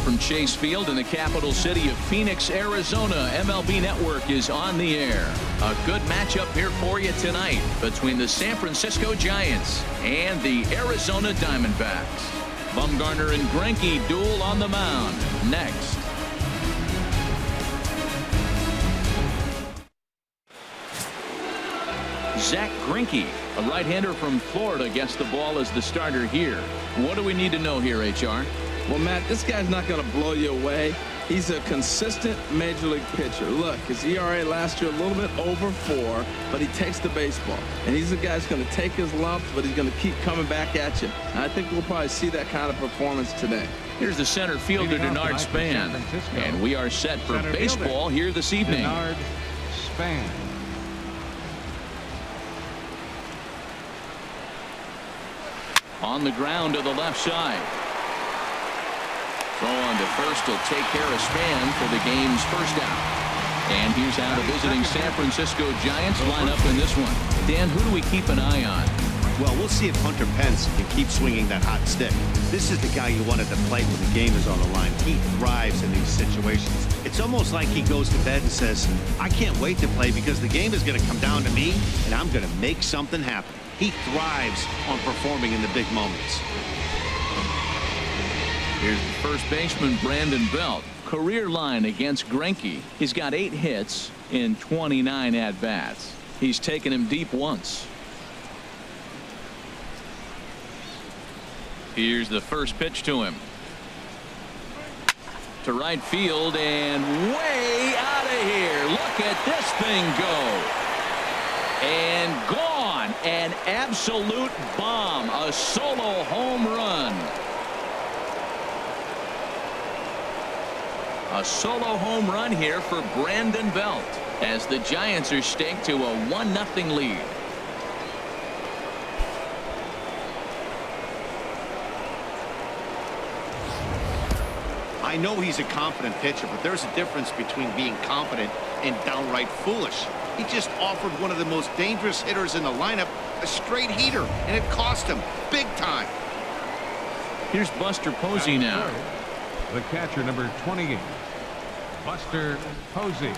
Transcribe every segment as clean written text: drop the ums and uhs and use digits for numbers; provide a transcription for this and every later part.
from Chase Field in the capital city of Phoenix, Arizona. MLB Network is on the air. A good matchup here for you tonight between the San Francisco Giants and the Arizona Diamondbacks. Bumgarner and Greinke duel on the mound next. Zack Greinke, a right-hander from Florida, gets the ball as the starter here. What do we need to know here, HR? Well, Matt, this guy's not going to blow you away. He's a consistent major league pitcher. Look, his ERA last year a little bit over 4, but he takes the baseball. And he's a guy that's going to take his lumps, but he's going to keep coming back at you. And I think we'll probably see that kind of performance today. Here's the center fielder, Denard Span. And we are set for baseball here this evening. Denard Span. On the ground to the left side. Throw on to first will take care of Span for the game's first out. And here's how the visiting San Francisco Giants line up in this one. Dan, who do we keep an eye on? Well, we'll see if Hunter Pence can keep swinging that hot stick. This is the guy you want at the plate when the game is on the line. He thrives in these situations. It's almost like he goes to bed and says, I can't wait to play because the game is going to come down to me and I'm going to make something happen. He thrives on performing in the big moments. Here's the first baseman, Brandon Belt. Career line against Greinke. He's got 8 hits in 29 at-bats. He's taken him deep once. Here's the first pitch to him. To right field and way out of here. Look at this thing go. And gone. An absolute bomb. A solo home run. A solo home run here for Brandon Belt as the Giants are staked to a 1-0 lead. I know he's a confident pitcher, but there's a difference between being confident and downright foolish. He just offered one of the most dangerous hitters in the lineup a straight heater, and it cost him big time. Here's Buster Posey now. The catcher, number 28, Buster Posey.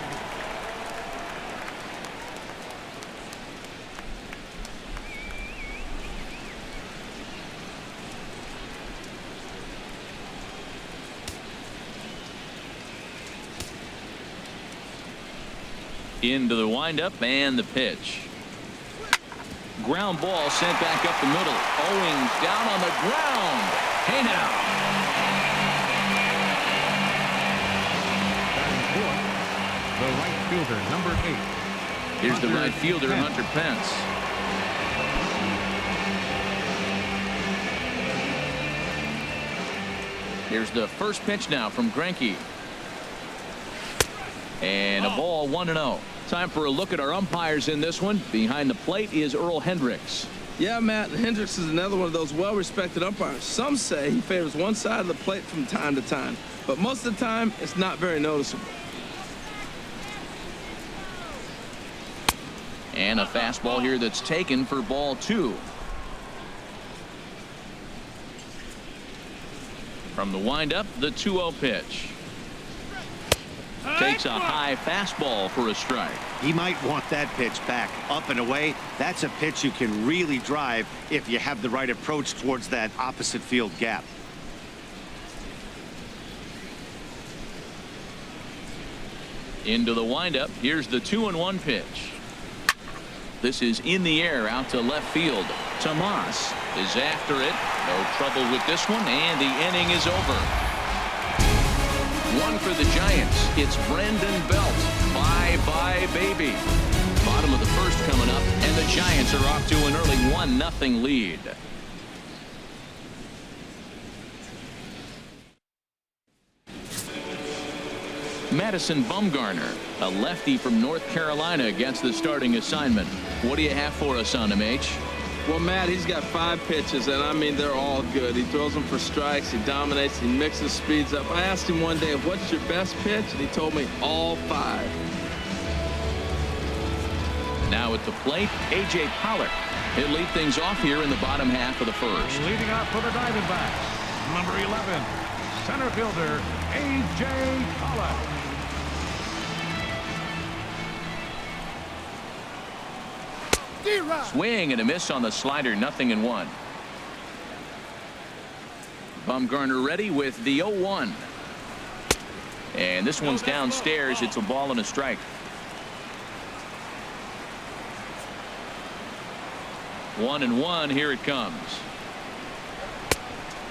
Into the windup and the pitch. Ground ball sent back up the middle. Owings down on the ground. Hey now. The right fielder, number 8. Here's the right fielder, Hunter Pence. Here's the first pitch now from Greinke. And a ball 1-0. Time for a look at our umpires in this one. Behind the plate is Earl Hendricks. Yeah, Matt, Hendricks is another one of those well-respected umpires. Some say he favors one side of the plate from time to time, but most of the time it's not very noticeable. And a fastball here that's taken for ball 2. From the windup, the 2-0 pitch. Takes a high fastball for a strike. He might want that pitch back up and away. That's a pitch you can really drive if you have the right approach towards that opposite field gap. Into the windup. Here's the 2-1 pitch. This is in the air out to left field. Tomas is after it. No trouble with this one, and the inning is over. One for the Giants. It's Brandon Belt. Bye-bye, baby. Bottom of the first coming up, and the Giants are off to an early 1-0 lead. Madison Bumgarner, a lefty from North Carolina, gets the starting assignment. What do you have for us on him, H? Well, Matt, he's got 5 pitches, and I mean, they're all good. He throws them for strikes, he dominates, he mixes speeds up. I asked him one day, what's your best pitch? And he told me all 5. Now at the plate, A.J. Pollock. He'll lead things off here in the bottom half of the first. Leading off for the Diamondbacks, number 11, center fielder, A.J. Pollock. Swing and a miss on the slider, 0-1. Bumgarner ready with the 0-1. And this one's downstairs. It's a ball and a strike. 1-1. Here it comes.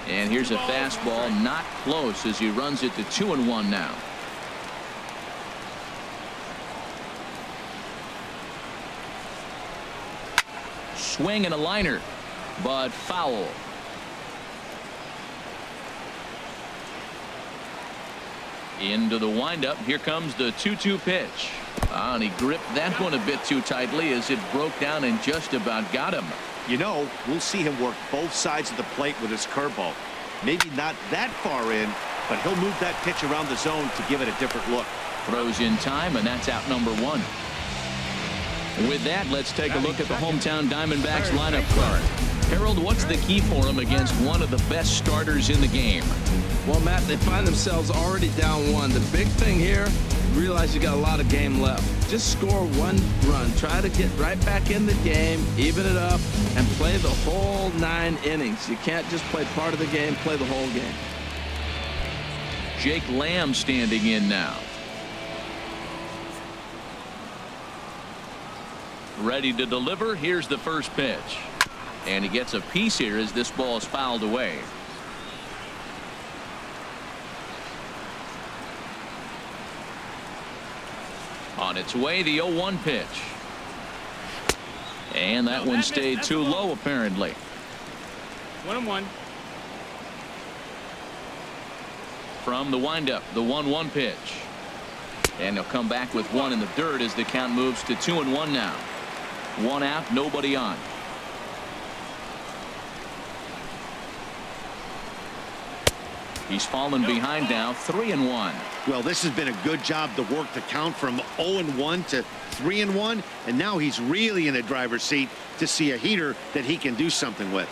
And here's a fastball, not close, as he runs it to 2-1 now. Swing and a liner, but foul. Into the windup. Here comes the 2-2 pitch. And he gripped that one a bit too tightly as it broke down and just about got him. You know, we'll see him work both sides of the plate with his curveball. Maybe not that far in, but he'll move that pitch around the zone to give it a different look. Throws in time, and that's out number 1. With that, let's take a look at the hometown Diamondbacks lineup card. Harold, what's the key for him against one of the best starters in the game? Well, Matt, they find themselves already down 1. The big thing here, realize you got a lot of game left. Just score 1 run. Try to get right back in the game, even it up, and play the whole 9 innings. You can't just play part of the game, play the whole game. Jake Lamb standing in now. Ready to deliver. Here's the first pitch. And he gets a piece here as this ball is fouled away. On its way, the 0-1 pitch. And that one stayed too low, apparently. 1-1. From the windup, the 1-1 pitch. And he'll come back with 1 in the dirt as the count moves to 2-1 now. 1 out, nobody on. He's fallen behind now, 3-1. Well, this has been a good job to work the count from 0-1 to 3-1, and now he's really in the driver's seat to see a heater that he can do something with.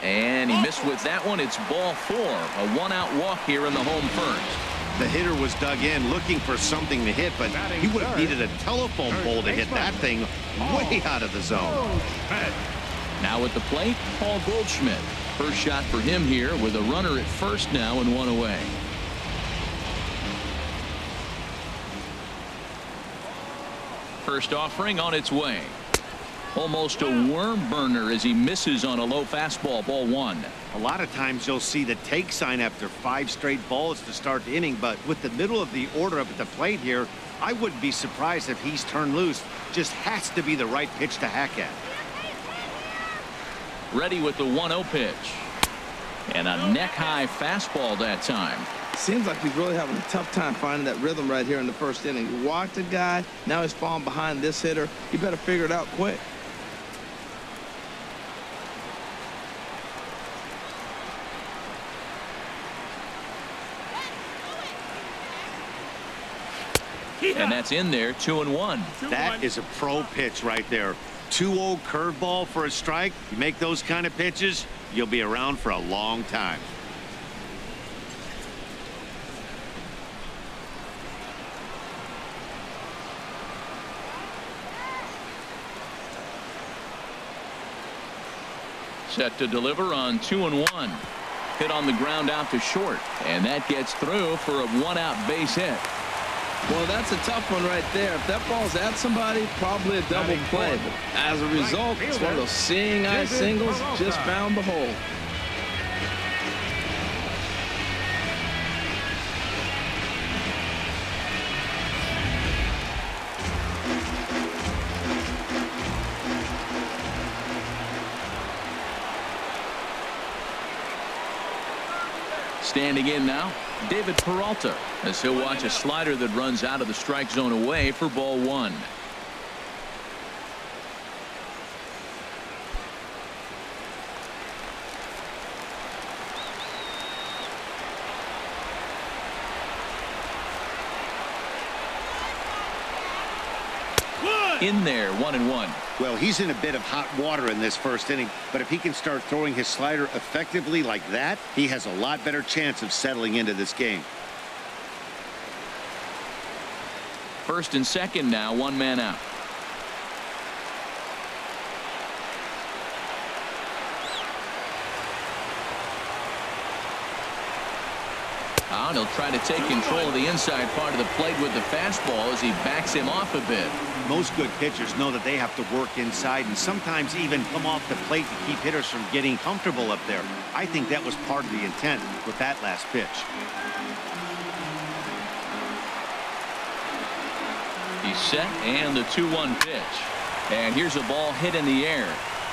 And he missed with that one. It's ball 4. A 1-out walk here in the home first. The hitter was dug in looking for something to hit, but he would have needed a telephone pole to hit that thing way out of the zone. Now at the plate, Paul Goldschmidt. First shot for him here with a runner at first now and 1 away. First offering on its way. Almost a worm burner as he misses on a low fastball, ball 1. A lot of times you'll see the take sign after 5 straight balls to start the inning, but with the middle of the order up at the plate here, I wouldn't be surprised if he's turned loose. Just has to be the right pitch to hack at. Ready with the 1-0 pitch. And a neck-high fastball that time. Seems like he's really having a tough time finding that rhythm right here in the first inning. He walked a guy, now he's falling behind this hitter. He better figure it out quick. And that's in there, 2-1. That is a pro pitch right there. 2-0 curveball for a strike. You make those kind of pitches, you'll be around for a long time. Set to deliver on 2-1. Hit on the ground out to short, and that gets through for a 1-out base hit. Well, that's a tough one right there. If that ball's at somebody, probably a double play. But as a result, it's one of those seeing eye singles. Just found the hole. Standing in now, David Peralta, as he'll watch a slider that runs out of the strike zone away for ball 1. In there, 1-1. Well, he's in a bit of hot water in this first inning, but if he can start throwing his slider effectively like that, he has a lot better chance of settling into this game. First and second now, one man out. Out, he'll try to take control of the inside part of the plate with the fastball as he backs him off a bit. Most good pitchers know that they have to work inside and sometimes even come off the plate to keep hitters from getting comfortable up there. I think that was part of the intent with that last pitch. He's set, and the 2-1 pitch. And here's a ball hit in the air.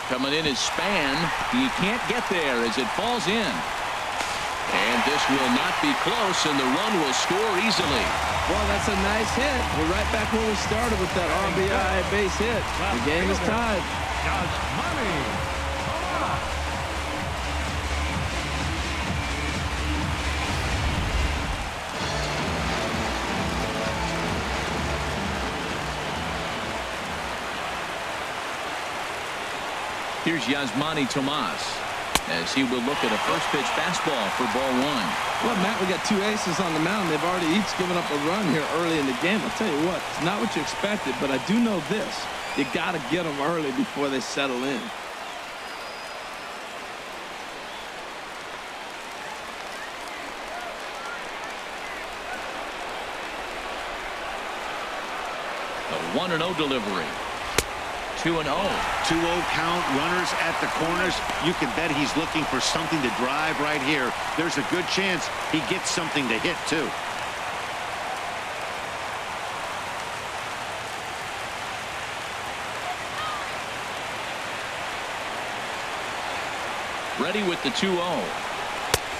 Coming in his span. He can't get there as it falls in. And this will not be close, and the run will score easily. Well, that's a nice hit. We're right back where we started with that RBI base hit. The game is tied. Just money. Here's Yasmani Tomas as he will look at a first pitch fastball for ball one. Well, Matt, we got two aces on the mound. They've already each given up a run here early in the game. I'll tell you what, it's not what you expected, but I do know this. You got to get them early before they settle in. The 1-0 delivery. 2-0. 2-0 count, runners at the corners. You can bet he's looking for something to drive right here. There's a good chance he gets something to hit, too. Ready with the 2-0.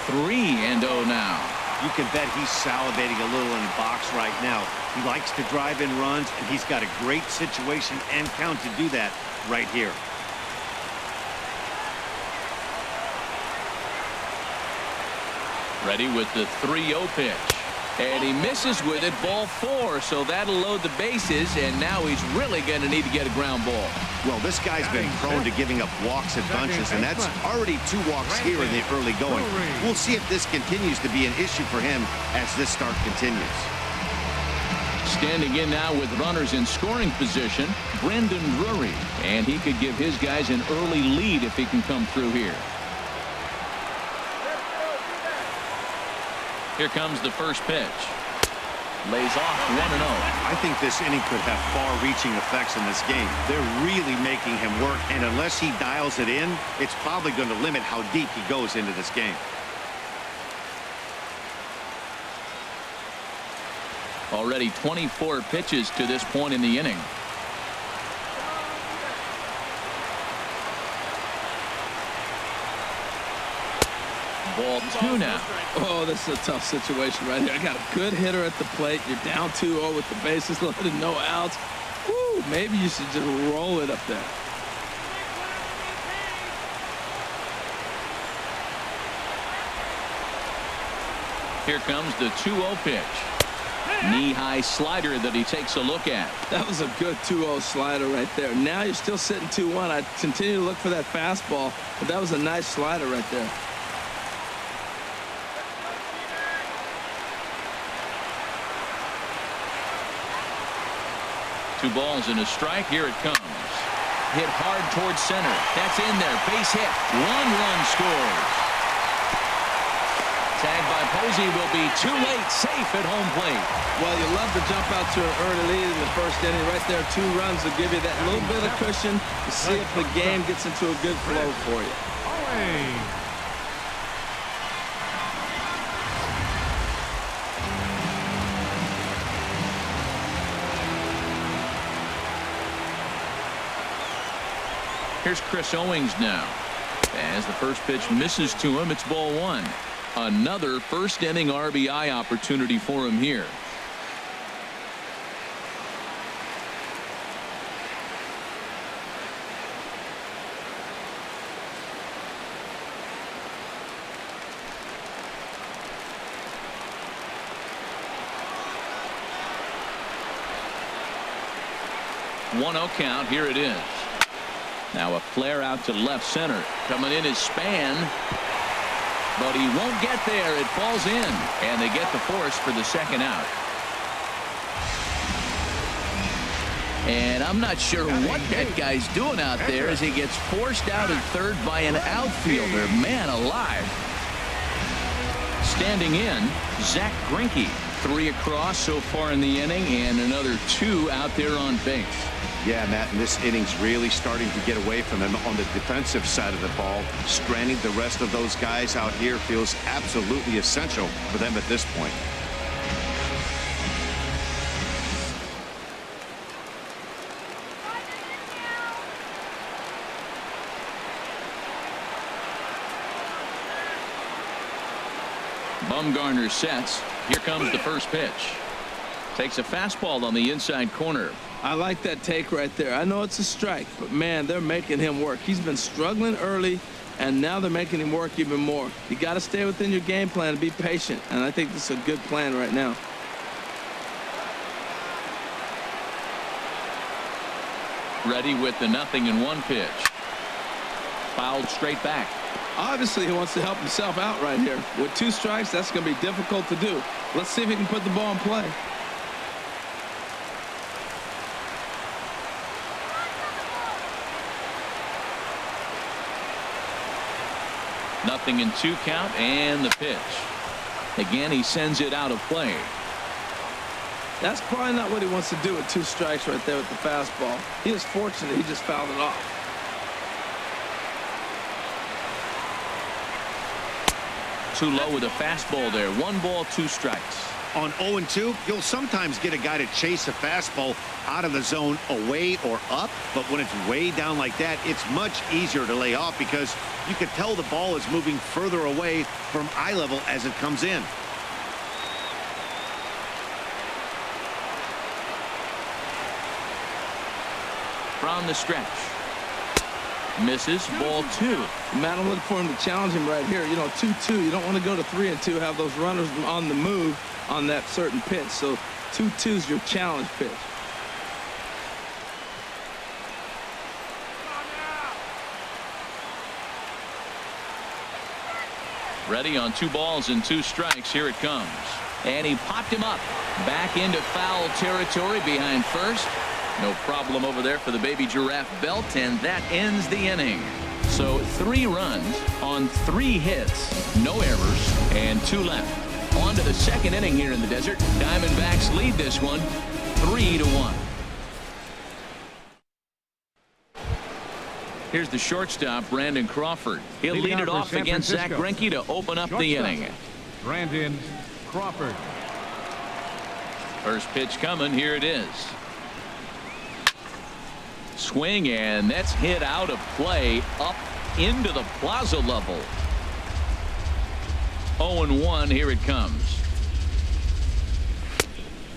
3-0 now. You can bet he's salivating a little in the box right now. He likes to drive in runs, and he's got a great situation and count to do that right here. Ready with the 3-0 pitch. And he misses with it, ball 4, so that'll load the bases, and now he's really going to need to get a ground ball. Well, this guy's been prone to giving up walks at bunches, and that's already 2 walks here in the early going. We'll see if this continues to be an issue for him as this start continues. Standing in now with runners in scoring position, Brendan Drury, and he could give his guys an early lead if he can come through here. Here comes the first pitch. Lays off 1-0. I think this inning could have far-reaching effects in this game. They're really making him work, and unless he dials it in, it's probably going to limit how deep he goes into this game. Already 24 pitches to this point in the inning. Ball 2 now. Oh, this is a tough situation right here. I got a good hitter at the plate. You're down 2-0 with the bases loaded, no outs. Woo, maybe you should just roll it up there. Here comes the 2-0 pitch. Knee-high slider that he takes a look at. That was a good 2-0 slider right there. Now you're still sitting 2-1. I continue to look for that fastball, but that was a nice slider right there. Two balls and a strike. Here it comes. Hit hard towards center. That's in there. Base hit. 1 run scores. Tagged by Posey will be too late. Safe at home plate. Well, you love to jump out to an early lead in the first inning. Right there, 2 runs will give you that little bit of cushion to see if the game gets into a good flow for you. Here's Chris Owings now. As the first pitch misses to him, it's ball 1. Another first inning RBI opportunity for him here. One 0 count. Here it is. Now a flare out to left center. Coming in is Span. But he won't get there. It falls in. And they get the force for the second out. And I'm not sure what that guy's doing out there as he gets forced out at third by an outfielder. Man alive. Standing in, Zack Greinke. 3 across so far in the inning, and another 2 out there on base. Yeah, Matt, and this inning's really starting to get away from him on the defensive side of the ball. Stranding the rest of those guys out here feels absolutely essential for them at this point. Bumgarner sets. Here comes the first pitch. Takes a fastball on the inside corner. I like that take right there. I know it's a strike, but man, they're making him work. He's been struggling early, and now they're making him work even more. You got to stay within your game plan and be patient, and I think this is a good plan right now. Ready with the 0-1 pitch. Fouled straight back. Obviously, he wants to help himself out right here. With 2 strikes, that's going to be difficult to do. Let's see if he can put the ball in play. Nothing in 2 count, and the pitch. Again, he sends it out of play. That's probably not what he wants to do with 2 strikes right there with the fastball. He is fortunate he just fouled it off. Too low with a fastball there. 1 ball, 2 strikes. On 0-2, you'll sometimes get a guy to chase a fastball out of the zone away or up, but when it's way down like that, it's much easier to lay off because you can tell the ball is moving further away from eye level as it comes in. From the stretch. Misses. Ball 2. Matt, I'm looking for him to challenge him right here. You know, 2-2. You don't want to go to 3-2, have those runners on the move on that certain pitch. So 2-2 is your challenge pitch. Ready on 2 balls and 2 strikes. Here it comes. And he popped him up. Back into foul territory behind first. No problem over there for the baby giraffe belt, and that ends the inning. So 3 runs on 3 hits, no errors, and 2 left. On to the second inning here in the desert. Diamondbacks lead this one 3-1. Here's the shortstop, Brandon Crawford. He'll lead it off against Zack Greinke to open up the inning. Brandon Crawford. First pitch coming. Here it is. Swing, and that's hit out of play up into the plaza level. 0-1. Here it comes.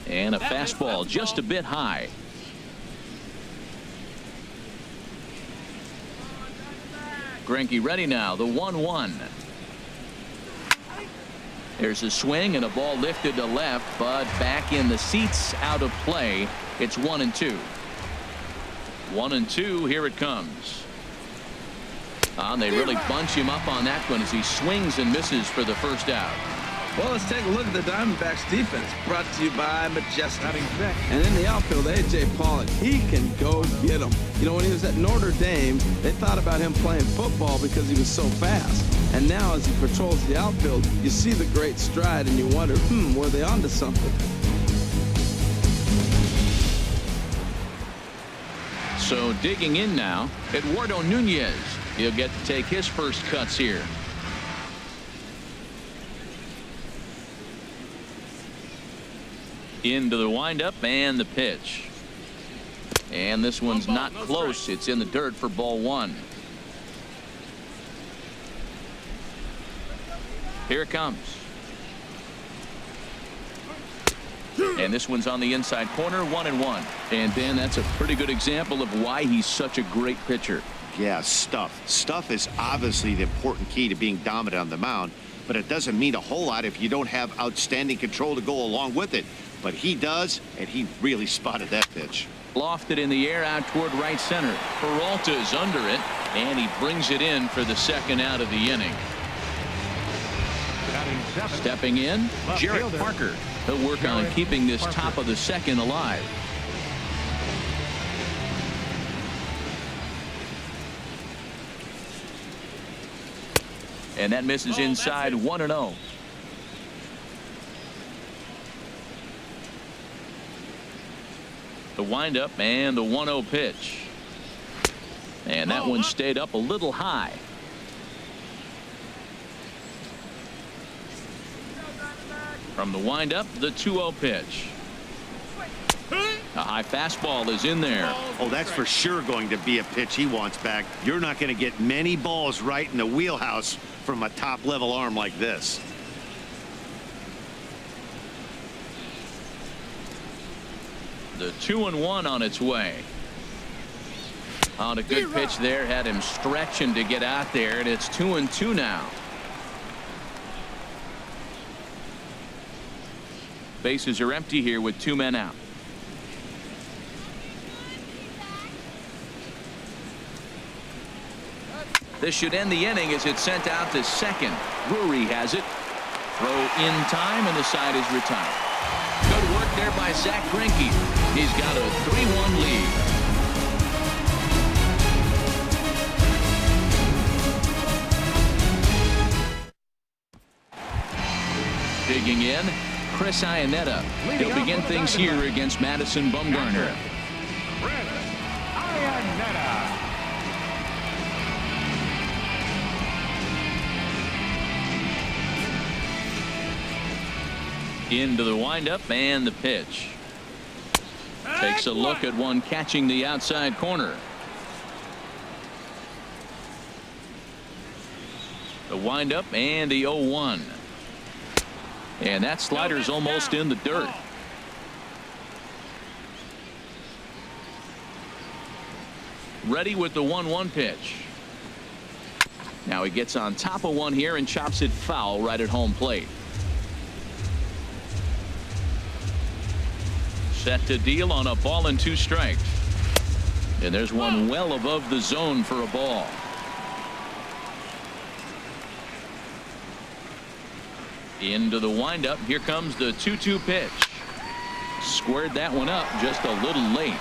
And a fastball just a bit high. Greinke ready now. The 1-1. There's a swing and a ball lifted to left, but back in the seats, out of play. It's 1-2. 1-2. Here it comes. They really bunch him up on that one as he swings and misses for the first out. Well, let's take a look at the Diamondbacks defense, brought to you by Majestic. And in the outfield, A.J. Pollock, he can go get them. You know, when he was at Notre Dame, they thought about him playing football because he was so fast. And now as he patrols the outfield, you see the great stride and you wonder, were they onto something? So digging in now, Eduardo Nunez. He'll get to take his first cuts here. Into the windup and the pitch. And this one's not close. It's in the dirt for ball 1. Here it comes. And this one's on the inside corner, 1-1. And Dan, that's a pretty good example of why he's such a great pitcher. Yeah, stuff. Stuff is obviously the important key to being dominant on the mound, but it doesn't mean a whole lot if you don't have outstanding control to go along with it. But he does, and he really spotted that pitch. Lofted in the air out toward right center. Peralta's under it, and he brings it in for the second out of the inning. Stepping in, Jarrett Parker. He'll work on keeping this top of the second alive. And that misses inside 1-0. The windup and the 1-0 pitch. And that one stayed up a little high. From the windup, the 2-0 pitch. A high fastball is in there. Oh, that's for sure going to be a pitch he wants back. You're not going to get many balls right in the wheelhouse from a top-level arm like this. The 2-1 on its way. On a good pitch there, had him stretching to get out there, and it's 2-2 now. Bases are empty here with 2 men out. This should end the inning as it's sent out to second. Drury has it. Throw in time, and the side is retired. Good work there by Zack Greinke. He's got a 3-1 lead. Digging in, Chris Iannetta. He'll begin things here against Madison Bumgarner. Into the windup and the pitch. Takes a look at one catching the outside corner. The windup and the 0-1. And that slider's almost in the dirt. Ready with the 1-1 pitch. Now he gets on top of one here and chops it foul right at home plate. Set to deal on a ball and 2 strikes. And there's one well above the zone for a ball. Into the windup. Here comes the 2-2 pitch. Squared that one up just a little late.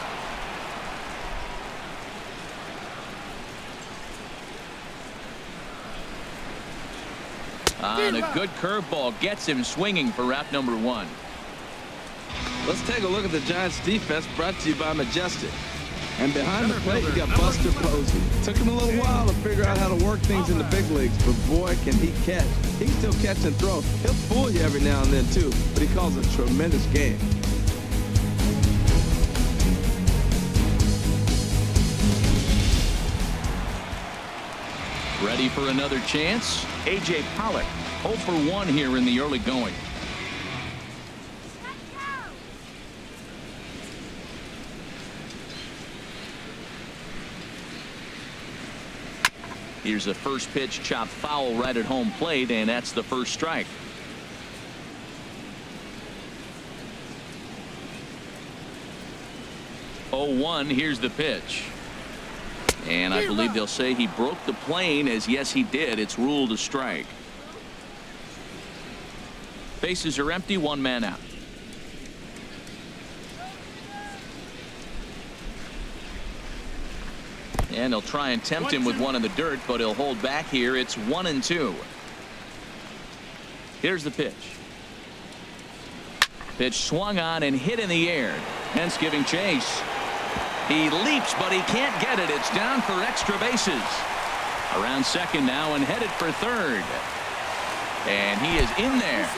And a good curveball gets him swinging for out number 1. Let's take a look at the Giants defense, brought to you by Majestic. And behind the plate, you got Buster Posey. Took him a little while to figure out how to work things in the big leagues, but boy, can he catch. He can still catch and throw. He'll fool you every now and then, too, but he calls a tremendous game. Ready for another chance? A.J. Pollock, 0 for 1 here in the early going. Here's the first pitch, chopped foul right at home plate, and that's the first strike. Oh, 1. Here's the pitch. And I believe they'll say he broke the plane, as yes, he did. It's ruled a strike. Bases are empty, 1 man out. And he'll try and tempt him with one in the dirt, but he'll hold back here. It's 1-2. Here's the pitch. Pitch swung on and hit in the air. Pence giving chase. He leaps, but he can't get it. It's down for extra bases. Around second now and headed for third. And he is in there.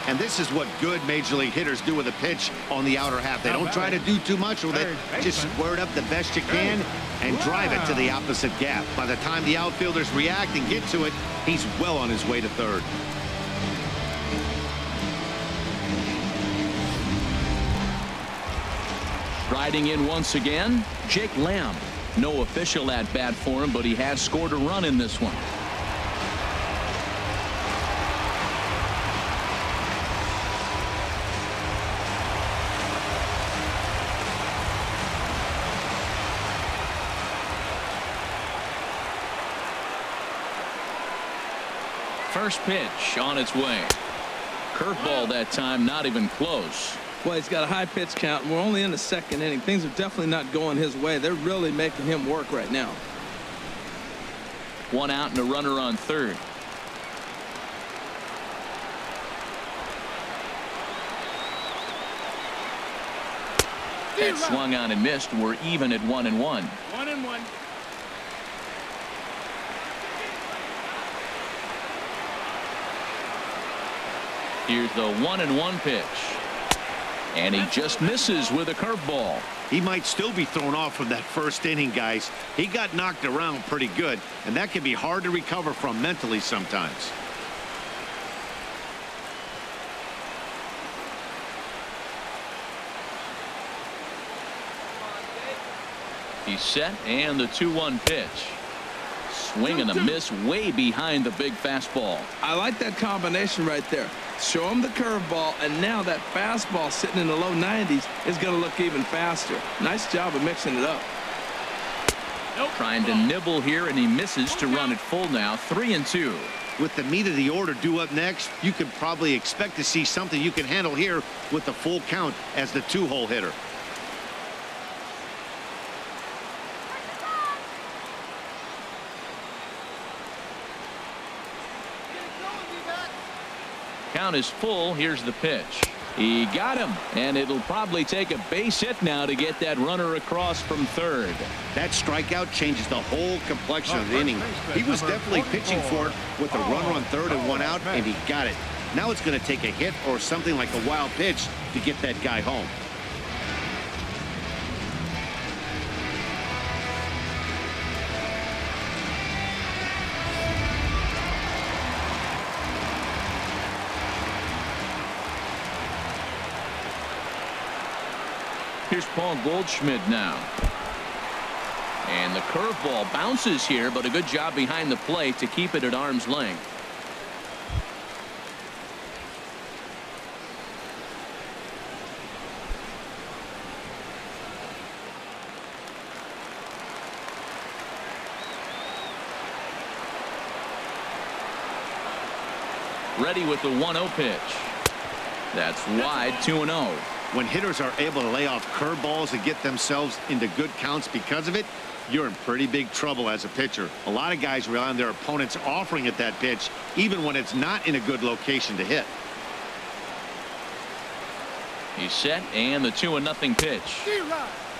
And this is what good major league hitters do with a pitch on the outer half. They don't try to do too much with it. Just square it up the best you can and drive it to the opposite gap. By the time the outfielders react and get to it, he's well on his way to third. Riding in once again, Jake Lamb. No official at bat for him, but he has scored a run in this one. First pitch on its way. Curveball that time, not even close. Well, he's got a high pitch count, and we're only in the second inning. Things are definitely not going his way. They're really making him work right now. One out and a runner on third. That swung on and missed. We're even at 1-1. 1-1. Here's the 1-1 pitch. And he just misses with a curveball. He might still be thrown off from that first inning, guys. He got knocked around pretty good, and that can be hard to recover from mentally sometimes. He's set, and the 2-1 pitch. Swing and a miss way behind the big fastball. I like that combination right there. Show him the curveball, and now that fastball sitting in the low 90s is going to look even faster. Nice job of mixing it up. Trying to nibble here, and he misses to run it full now. 3-2. With the meat of the order due up next, you can probably expect to see something you can handle here with the full count as the 2-hole hitter. Count is full. Here's the pitch. He got him, and it'll probably take a base hit now to get that runner across from third. That strikeout changes the whole complexion of the inning. He was definitely pitching for it with a runner on third and one out, and he got it. Now it's going to take a hit or something like a wild pitch to get that guy home. Here's Paul Goldschmidt now. And the curveball bounces here, but a good job behind the plate to keep it at arm's length. Ready with the 1-0 pitch. That's wide. 2-0. When hitters are able to lay off curveballs and get themselves into good counts because of it, you're in pretty big trouble as a pitcher. A lot of guys rely on their opponents offering at that pitch, even when it's not in a good location to hit. He's set, and the 2-0 pitch.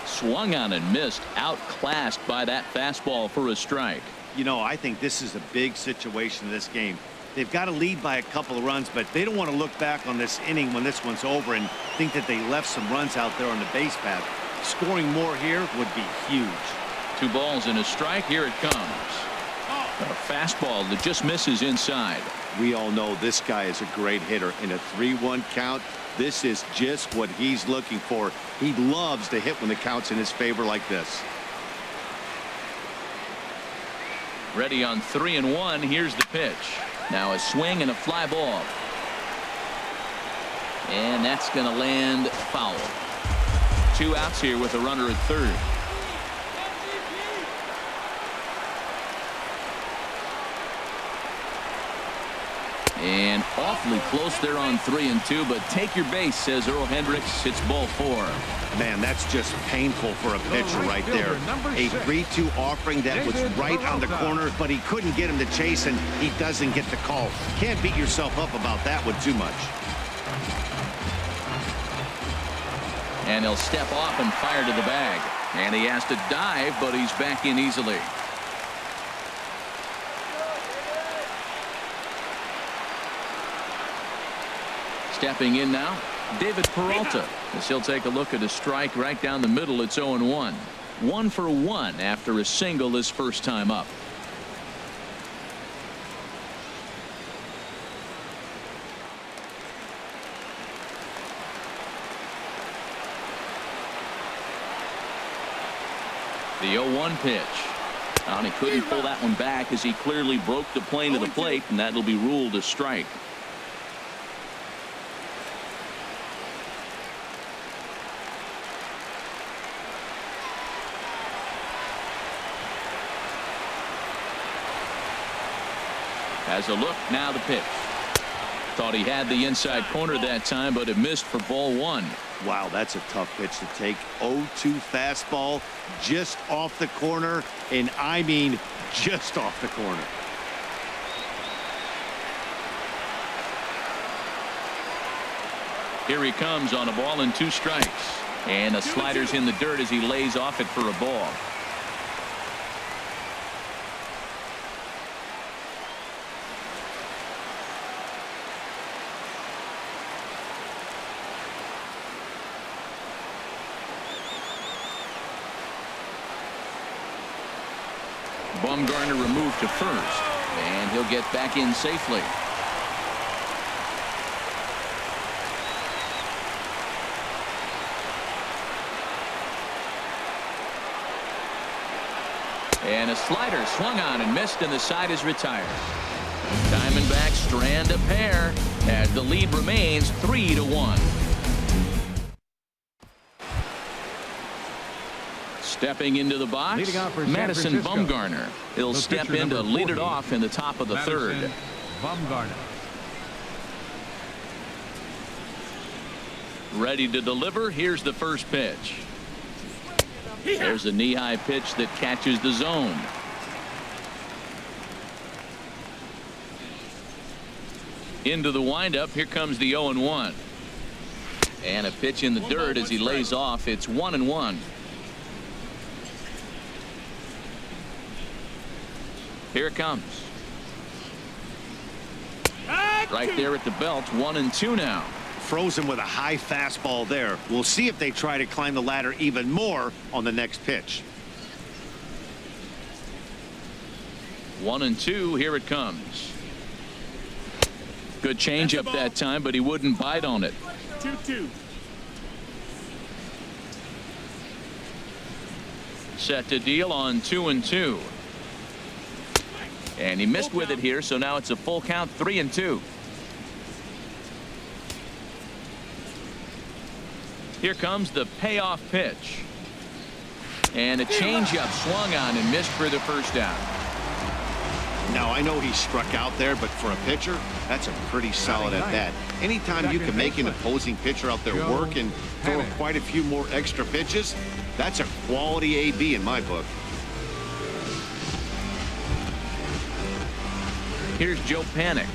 Swung on and missed. Outclassed by that fastball for a strike. You know, I think this is a big situation in this game. They've got to lead by a couple of runs, but they don't want to look back on this inning when this one's over and think that they left some runs out there on the base path. Scoring more here would be huge. 2 balls and a strike. Here it comes. A fastball that just misses inside. We all know this guy is a great hitter. In a 3-1 count, this is just what he's looking for. He loves to hit when the count's in his favor like this. Ready on 3-1. Here's the pitch. Now a swing and a fly ball. And that's going to land foul. 2 outs here with a runner at third. And awfully close there on 3-2, but take your base, says Earl Hendricks. It's ball 4. Man, that's just painful for a pitcher right there. A 3-2 offering that was right on the corner, but he couldn't get him to chase, and he doesn't get the call. Can't beat yourself up about that one too much. And he'll step off and fire to the bag. And he has to dive, but he's back in easily. Stepping in now, David Peralta, as he'll take a look at a strike right down the middle. It's 0-1. 1 for 1 after a single his first time up. The 0-1 pitch. And he couldn't pull that one back as he clearly broke the plane of the plate, and that'll be ruled a strike. Has a look. Now the pitch. Thought he had the inside corner that time, but it missed for ball one. Wow, that's a tough pitch to take. 0-2 fastball just off the corner, and I mean just off the corner. Here he comes on a ball and 2 strikes. And a slider's in the dirt as he lays off it for a ball. Bumgarner removed to first, and he'll get back in safely. And a slider swung on and missed, and the side is retired. Diamondbacks strand a pair as the lead remains 3-1. Stepping into the box, Leading off for San Madison Francisco. Bumgarner. He'll The step pitcher, in to number lead it 40, off in the top of the third. Madison Bumgarner. Ready to deliver. Here's the first pitch. There's a knee-high pitch that catches the zone. Into the windup. Here comes the 0-1. And a pitch in the dirt as he lays off. It's 1-1. Here it comes. Right there at the belt. 1-2 now. Frozen with a high fastball there. We'll see if they try to climb the ladder even more on the next pitch. 1-2. Here it comes. Good changeup that time, but he wouldn't bite on it. 2-2. Set to deal on 2-2. And he missed with it here, so now it's a full count, 3-2. Here comes the payoff pitch. And a changeup swung on and missed for the first down. Now, I know he struck out there, but for a pitcher, that's a pretty solid at bat. Anytime you can make an opposing pitcher out there work and throw quite a few more extra pitches, that's a quality AB in my book. Here's Joe Panik.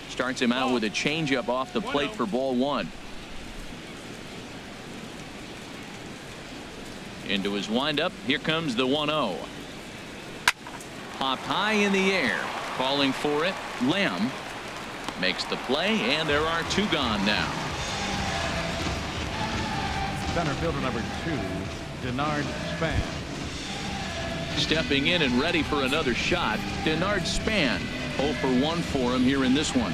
Starts him out with a changeup off the plate for ball one. Into his windup. Here comes the 1-0. Popped high in the air. Calling for it. Lamb makes the play, and there are 2 gone now. Center fielder number 2, Denard Span. Stepping in and ready for another shot, Denard Span. 0 for 1 for him here in this one.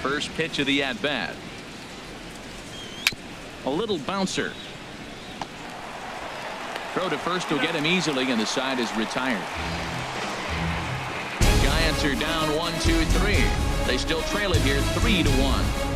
First pitch of the at-bat. A little bouncer. Throw to first will get him easily, and the side is retired. Giants are down 1-2-3. They still trail it here 3-1.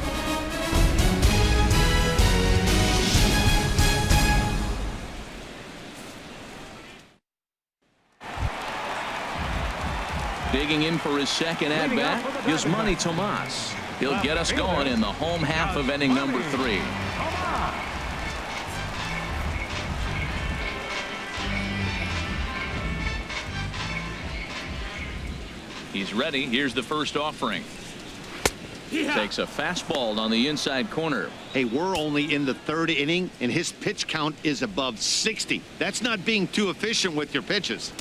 Digging in for his second at-bat, Yasmani Tomas. He'll get us going in the home half of inning number 3. He's ready. Here's the first offering. Takes a fastball on the inside corner. Hey, we're only in the 3rd inning, and his pitch count is above 60. That's not being too efficient with your pitches.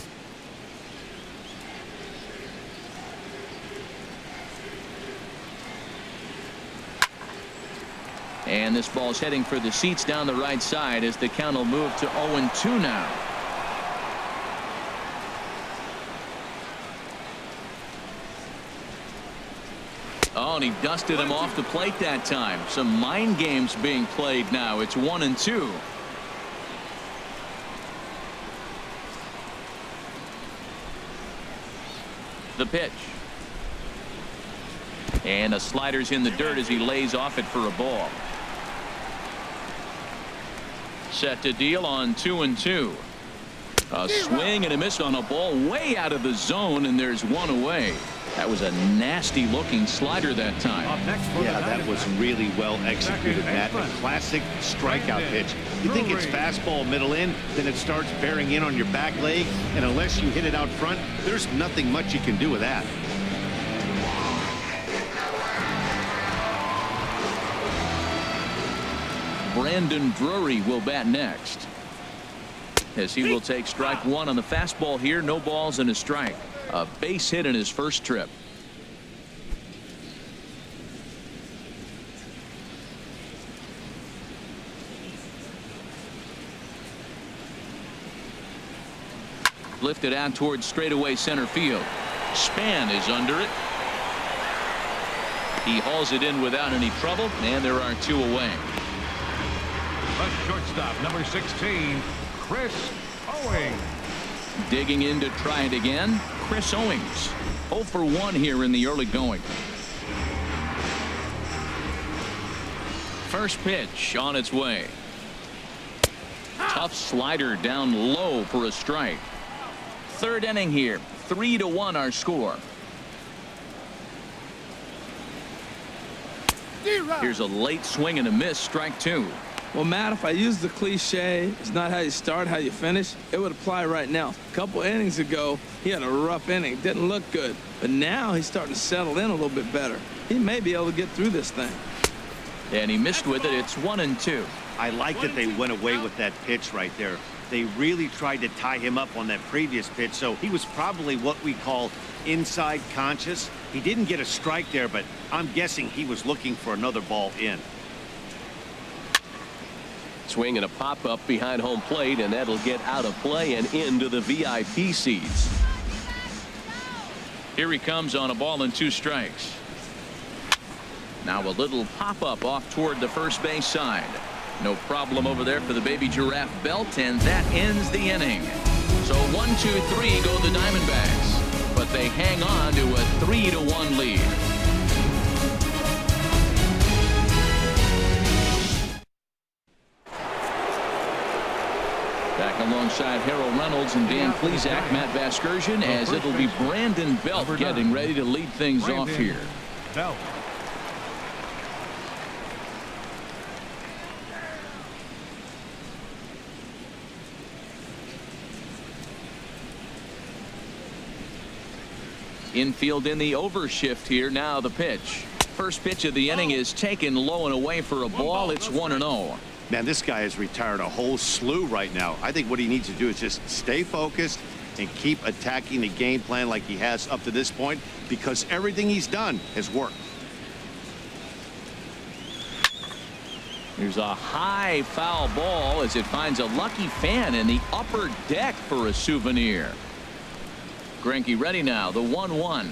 And this ball's heading for the seats down the right side as the count will move to 0-2 now. Oh, and he dusted him off the plate that time. Some mind games being played now. It's 1-2. The pitch. And a slider's in the dirt as he lays off it for a ball. Set to deal on 2-2. A swing and a miss on a ball way out of the zone, and there's one away. That was a nasty looking slider that time. Yeah, that was really well executed, Matt. A classic strikeout pitch. You think it's fastball middle in, then it starts bearing in on your back leg, and unless you hit it out front, there's nothing much you can do with that. Brandon Drury will bat next, as he will take strike one on the fastball here. No balls and a strike. A base hit in his first trip. Lifted out towards straightaway center field. Span is under it. He hauls it in without any trouble, and there are two away. The shortstop, number 16, Chris Owings. Digging in to try it again, Chris Owings. 0 for 1 here in the early going. First pitch on its way. Tough slider down low for a strike. Third inning here. 3-1 our score. Here's a late swing and a miss. Strike two. Well, Matt, if I use the cliche, it's not how you start, how you finish, it would apply right now. A couple innings ago, he had a rough inning. Didn't look good. But now he's starting to settle in a little bit better. He may be able to get through this thing. And he missed with it. It's 1-2. I like that they went away with that pitch right there. They really tried to tie him up on that previous pitch, so he was probably what we call inside conscious. He didn't get a strike there, but I'm guessing he was looking for another ball in. Swing and a pop-up behind home plate, and that'll get out of play and into the VIP seats. Here he comes on a ball and 2 strikes. Now a little pop-up off toward the first base side. No problem over there for the baby giraffe belt, and that ends the inning. So 1-2-3 go the Diamondbacks, but they hang on to a 3-1 lead. Back alongside Harold Reynolds and Dan Plesac, Matt Vasgersian, as it'll be Brandon Belt getting ready to lead things off here. Belt. Infield in the overshift here. Now the pitch. First pitch of the inning is taken low and away for a ball. It's 1-0. Man, this guy has retired a whole slew right now. I think what he needs to do is just stay focused and keep attacking the game plan like he has up to this point, because everything he's done has worked. Here's a high foul ball as it finds a lucky fan in the upper deck for a souvenir. Greinke ready now. The 1-1.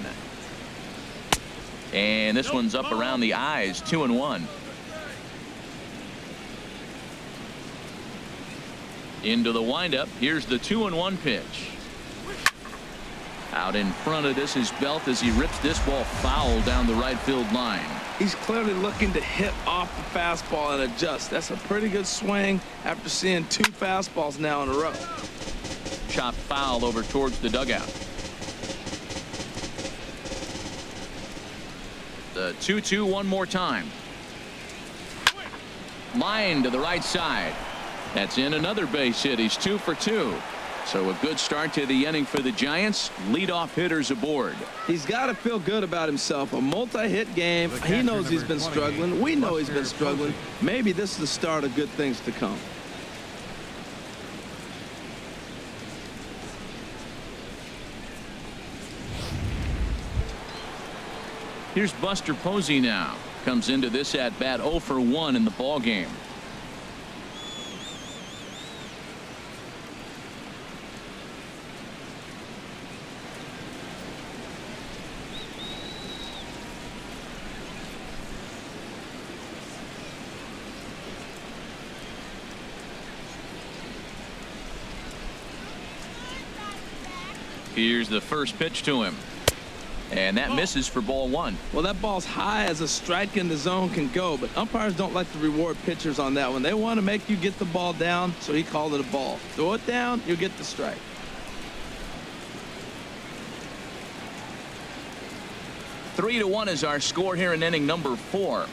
And this one's up around the eyes. 2-1. Into the windup. Here's the 2-1 pitch. Out in front of this is Belt as he rips this ball foul down the right field line. He's clearly looking to hit off the fastball and adjust. That's a pretty good swing after seeing 2 fastballs now in a row. Chopped foul over towards the dugout. The 2-2 one more time. Line to the right side. That's in another base hit. He's 2 for 2. So a good start to the inning for the Giants. Leadoff hitters aboard. He's got to feel good about himself. A multi-hit game. He knows he's been struggling. We know he's been struggling. Maybe this is the start of good things to come. Here's Buster Posey now. Comes into this at bat 0 for 1 in the ball game. Here's the first pitch to him. And that misses for ball one. Well, that ball's high as a strike in the zone can go, but umpires don't like to reward pitchers on that one. They want to make you get the ball down, so he called it a ball. Throw it down, you'll get the strike. Three to one is our score here in inning number 4.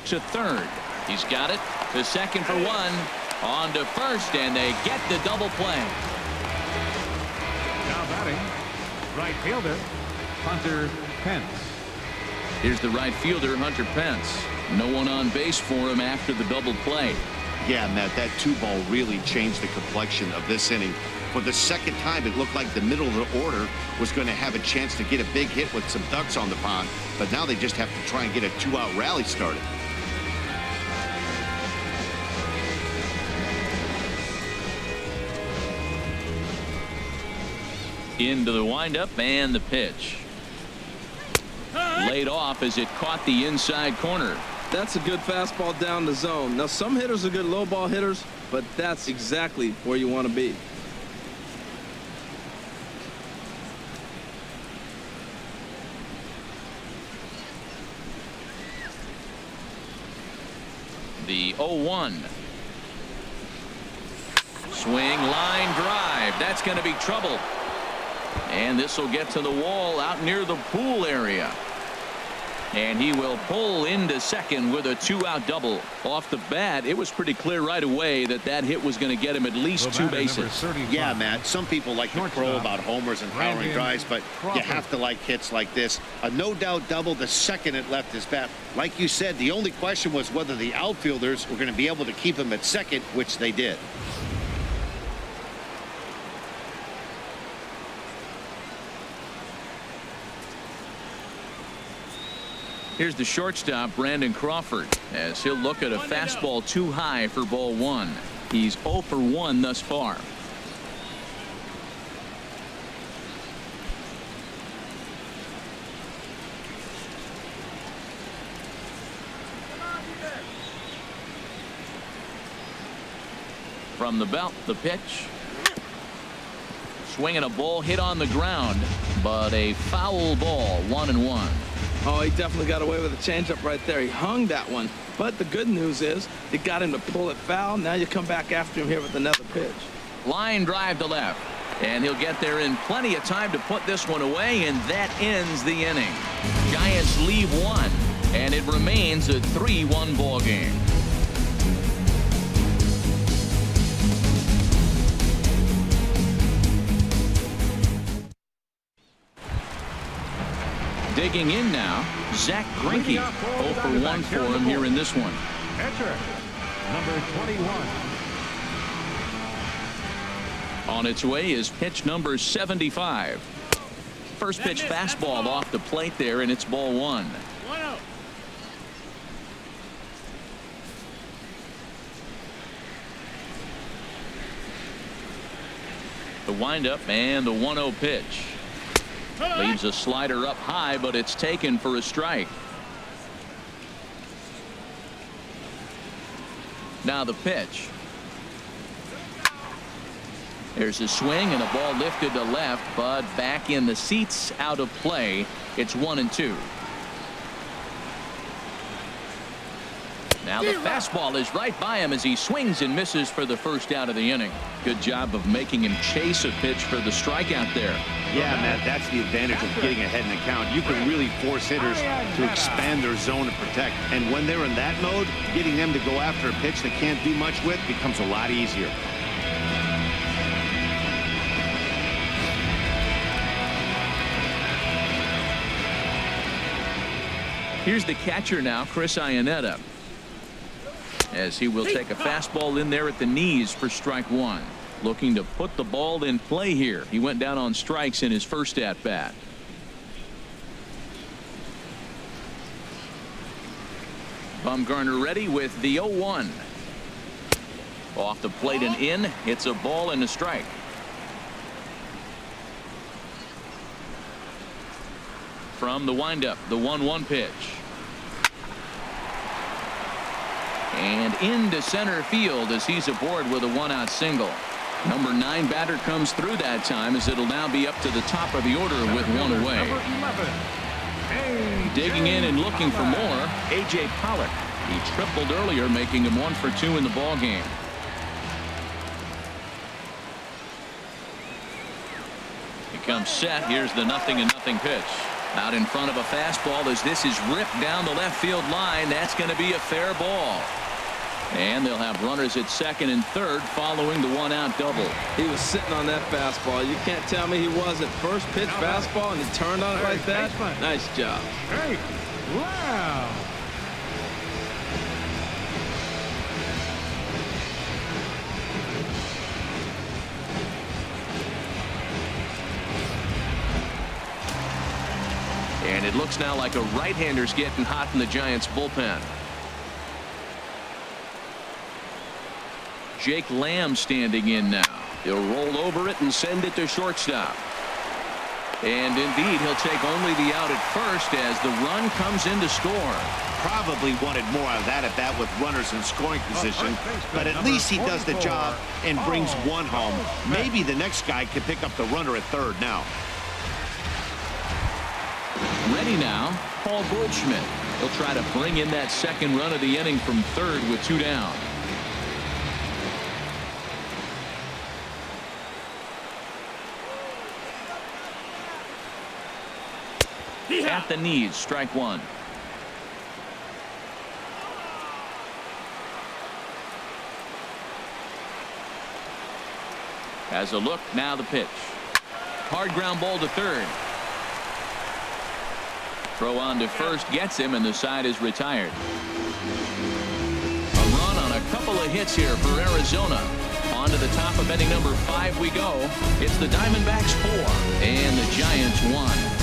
To third. He's got it. To second for one. On to first, and they get the double play. Now batting, right fielder, Hunter Pence. Here's the right fielder, Hunter Pence. No one on base for him after the double play. Yeah, Matt, that 2-ball really changed the complexion of this inning. For the second time, it looked like the middle of the order was going to have a chance to get a big hit with some ducks on the pond, but now they just have to try and get a 2-out rally started. Into the windup and the pitch. Laid off as it caught the inside corner. That's a good fastball down the zone. Now, some hitters are good low ball hitters, but that's exactly where you want to be. The 0-1. Swing, line drive. That's going to be trouble. And this will get to the wall out near the pool area. And he will pull into second with a 2-out double. Off the bat, it was pretty clear right away that that hit was going to get him at least 2 bases. Yeah, Matt, some people like to crow about homers and powering drives, but you have to like hits like this. A no-doubt double the second it left his bat. Like you said, the only question was whether the outfielders were going to be able to keep him at second, which they did. Here's the shortstop, Brandon Crawford, as he'll look at a fastball too high for ball one. He's 0 for 1 thus far. From the belt, the pitch. Swinging a ball hit on the ground, but a foul ball, 1-1. Oh, he definitely got away with a changeup right there. He hung that one. But the good news is it got him to pull it foul. Now you come back after him here with another pitch. Line drive to left. And he'll get there in plenty of time to put this one away, and that ends the inning. Giants leave one, and it remains a 3-1 ball game. Digging in now, Zack Greinke. 0 for 1 for him here in this one. Catcher, number 21. On its way is pitch number 75. First pitch fastball off the plate there, and it's ball 1. 1-0. The windup and the 1-0 pitch. Leaves a slider up high, but it's taken for a strike. Now the pitch. There's a swing and a ball lifted to left, but back in the seats, out of play. It's 1-2. Now the fastball is right by him as he swings and misses for the first out of the inning. Good job of making him chase a pitch for the strikeout there. Yeah, Matt, that's the advantage of getting ahead in the count. You can really force hitters to expand their zone and protect. And when they're in that mode, getting them to go after a pitch they can't do much with becomes a lot easier. Here's the catcher now, Chris Iannetta, as he will take a fastball in there at the knees for strike 1. Looking to put the ball in play here. He went down on strikes in his first at bat. Bumgarner ready with the 0-1. Off the plate and in. It's a ball and a strike. From the windup, the 1-1 pitch. And into center field as he's aboard with a 1-out single. Number 9 batter comes through that time as it'll now be up to the top of the order with one away. Number 11. Digging in and looking for more, A.J. Pollock. He tripled earlier, making him 1 for 2 in the ballgame. He comes set. Here's the 0-0 pitch. Out in front of a fastball as this is ripped down the left field line. That's going to be a fair ball. And they'll have runners at second and third following the 1-out double. He was sitting on that fastball. You can't tell me he wasn't. First pitch fastball and he turned on it like that. Nice job. Hey, wow. And it looks now like a right-hander's getting hot in the Giants bullpen. Jake Lamb standing in now. He'll roll over it and send it to shortstop. And indeed, he'll take only the out at first as the run comes in to score. Probably wanted more out of that at bat with runners in scoring position, but at least he does the job and brings one home. Maybe the next guy can pick up the runner at third now. Ready now, Paul Goldschmidt. He'll try to bring in that second run of the inning from third with 2 down. At the knees, strike 1. As a look, now the pitch. Hard ground ball to third. Throw on to first gets him, and the side is retired. A run on a couple of hits here for Arizona. On to the top of inning number 5 we go. It's the Diamondbacks 4 and the Giants 1.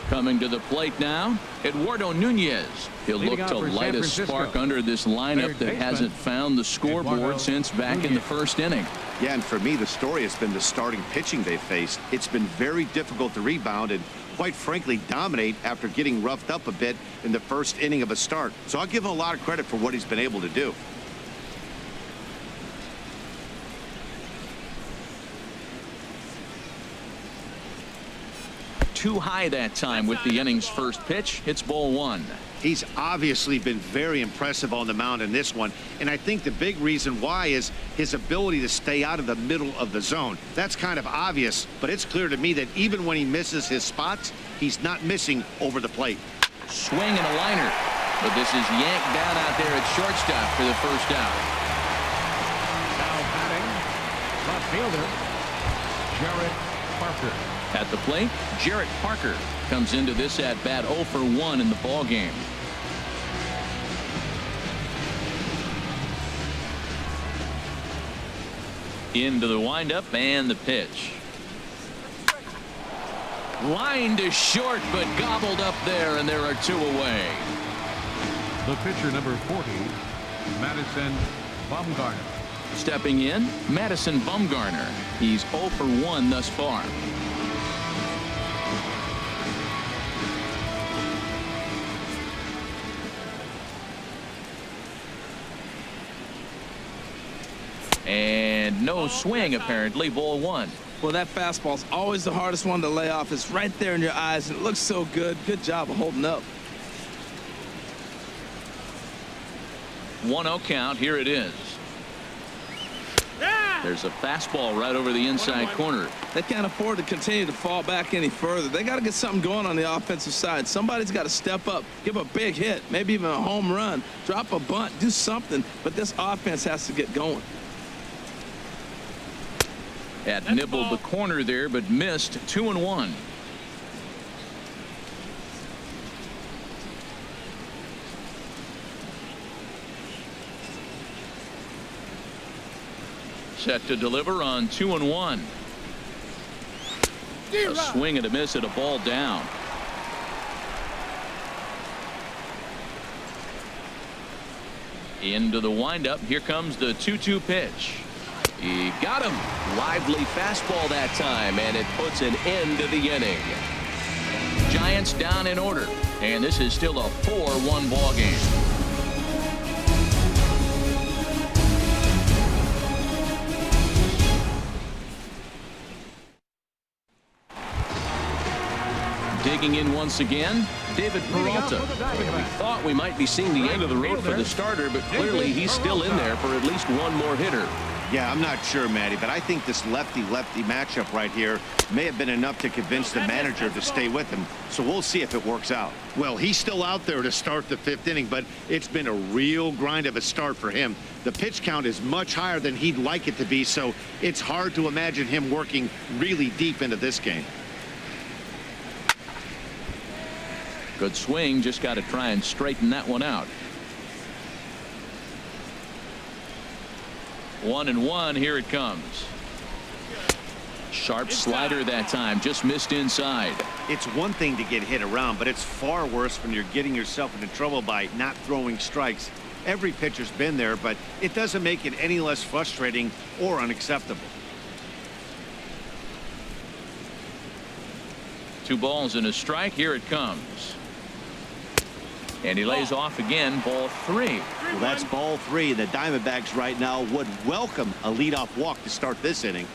Coming to the plate now, Eduardo Nunez. He'll look to light a spark under this lineup that hasn't found the scoreboard since back in the first inning. Yeah, and for me, the story has been the starting pitching they faced. It's been very difficult to rebound and, quite frankly, dominate after getting roughed up a bit in the first inning of a start. So I'll give him a lot of credit for what he's been able to do. Too high that time with the inning's first pitch. It's ball 1. He's obviously been very impressive on the mound in this one, and I think the big reason why is his ability to stay out of the middle of the zone. That's kind of obvious, but it's clear to me that even when he misses his spots, he's not missing over the plate. Swing and a liner, but this is yanked down out there at shortstop for the first out. Now batting, left fielder, Jarrett Parker. At the plate, Jarrett Parker comes into this at bat 0 for 1 in the ball game. Into the windup and the pitch. Line to short, but gobbled up there, and there are 2 away. The pitcher, number 40, Madison Bumgarner. Stepping in, Madison Bumgarner. He's 0 for 1 thus far. And no swing, apparently. Ball 1. Well, that fastball's always the hardest one to lay off. It's right there in your eyes, and it looks so good. Good job of holding up. 1-0 count. Here it is. There's a fastball right over the inside corner. They can't afford to continue to fall back any further. They got to get something going on the offensive side. Somebody's got to step up, give a big hit, maybe even a home run, drop a bunt, do something. But this offense has to get going. Had nibbled the corner there, but missed. 2-1. Set to deliver on 2-1. A swing and a miss at a ball down. Into the windup. Here comes the 2-2 pitch. He got him. Lively fastball that time, and it puts an end to the inning. Giants down in order. And this is still a 4-1 ball game. Digging in once again, David Peralta. We thought we might be seeing the end of the road for the starter, but clearly he's still in there for at least one more hitter. Yeah, I'm not sure, Matty, but I think this lefty-lefty matchup right here may have been enough to convince the manager to stay with him. So we'll see if it works out. Well, he's still out there to start the 5th inning, but it's been a real grind of a start for him. The pitch count is much higher than he'd like it to be, so it's hard to imagine him working really deep into this game. Good swing, just got to try and straighten that one out. 1-1, here it comes. Sharp slider that time, just missed inside. It's one thing to get hit around, but it's far worse when you're getting yourself into trouble by not throwing strikes. Every pitcher's been there, but it doesn't make it any less frustrating or unacceptable. 2 balls and a strike, here it comes. And he lays off again, ball 3. Well, that's ball 3. The Diamondbacks right now would welcome a leadoff walk to start this inning.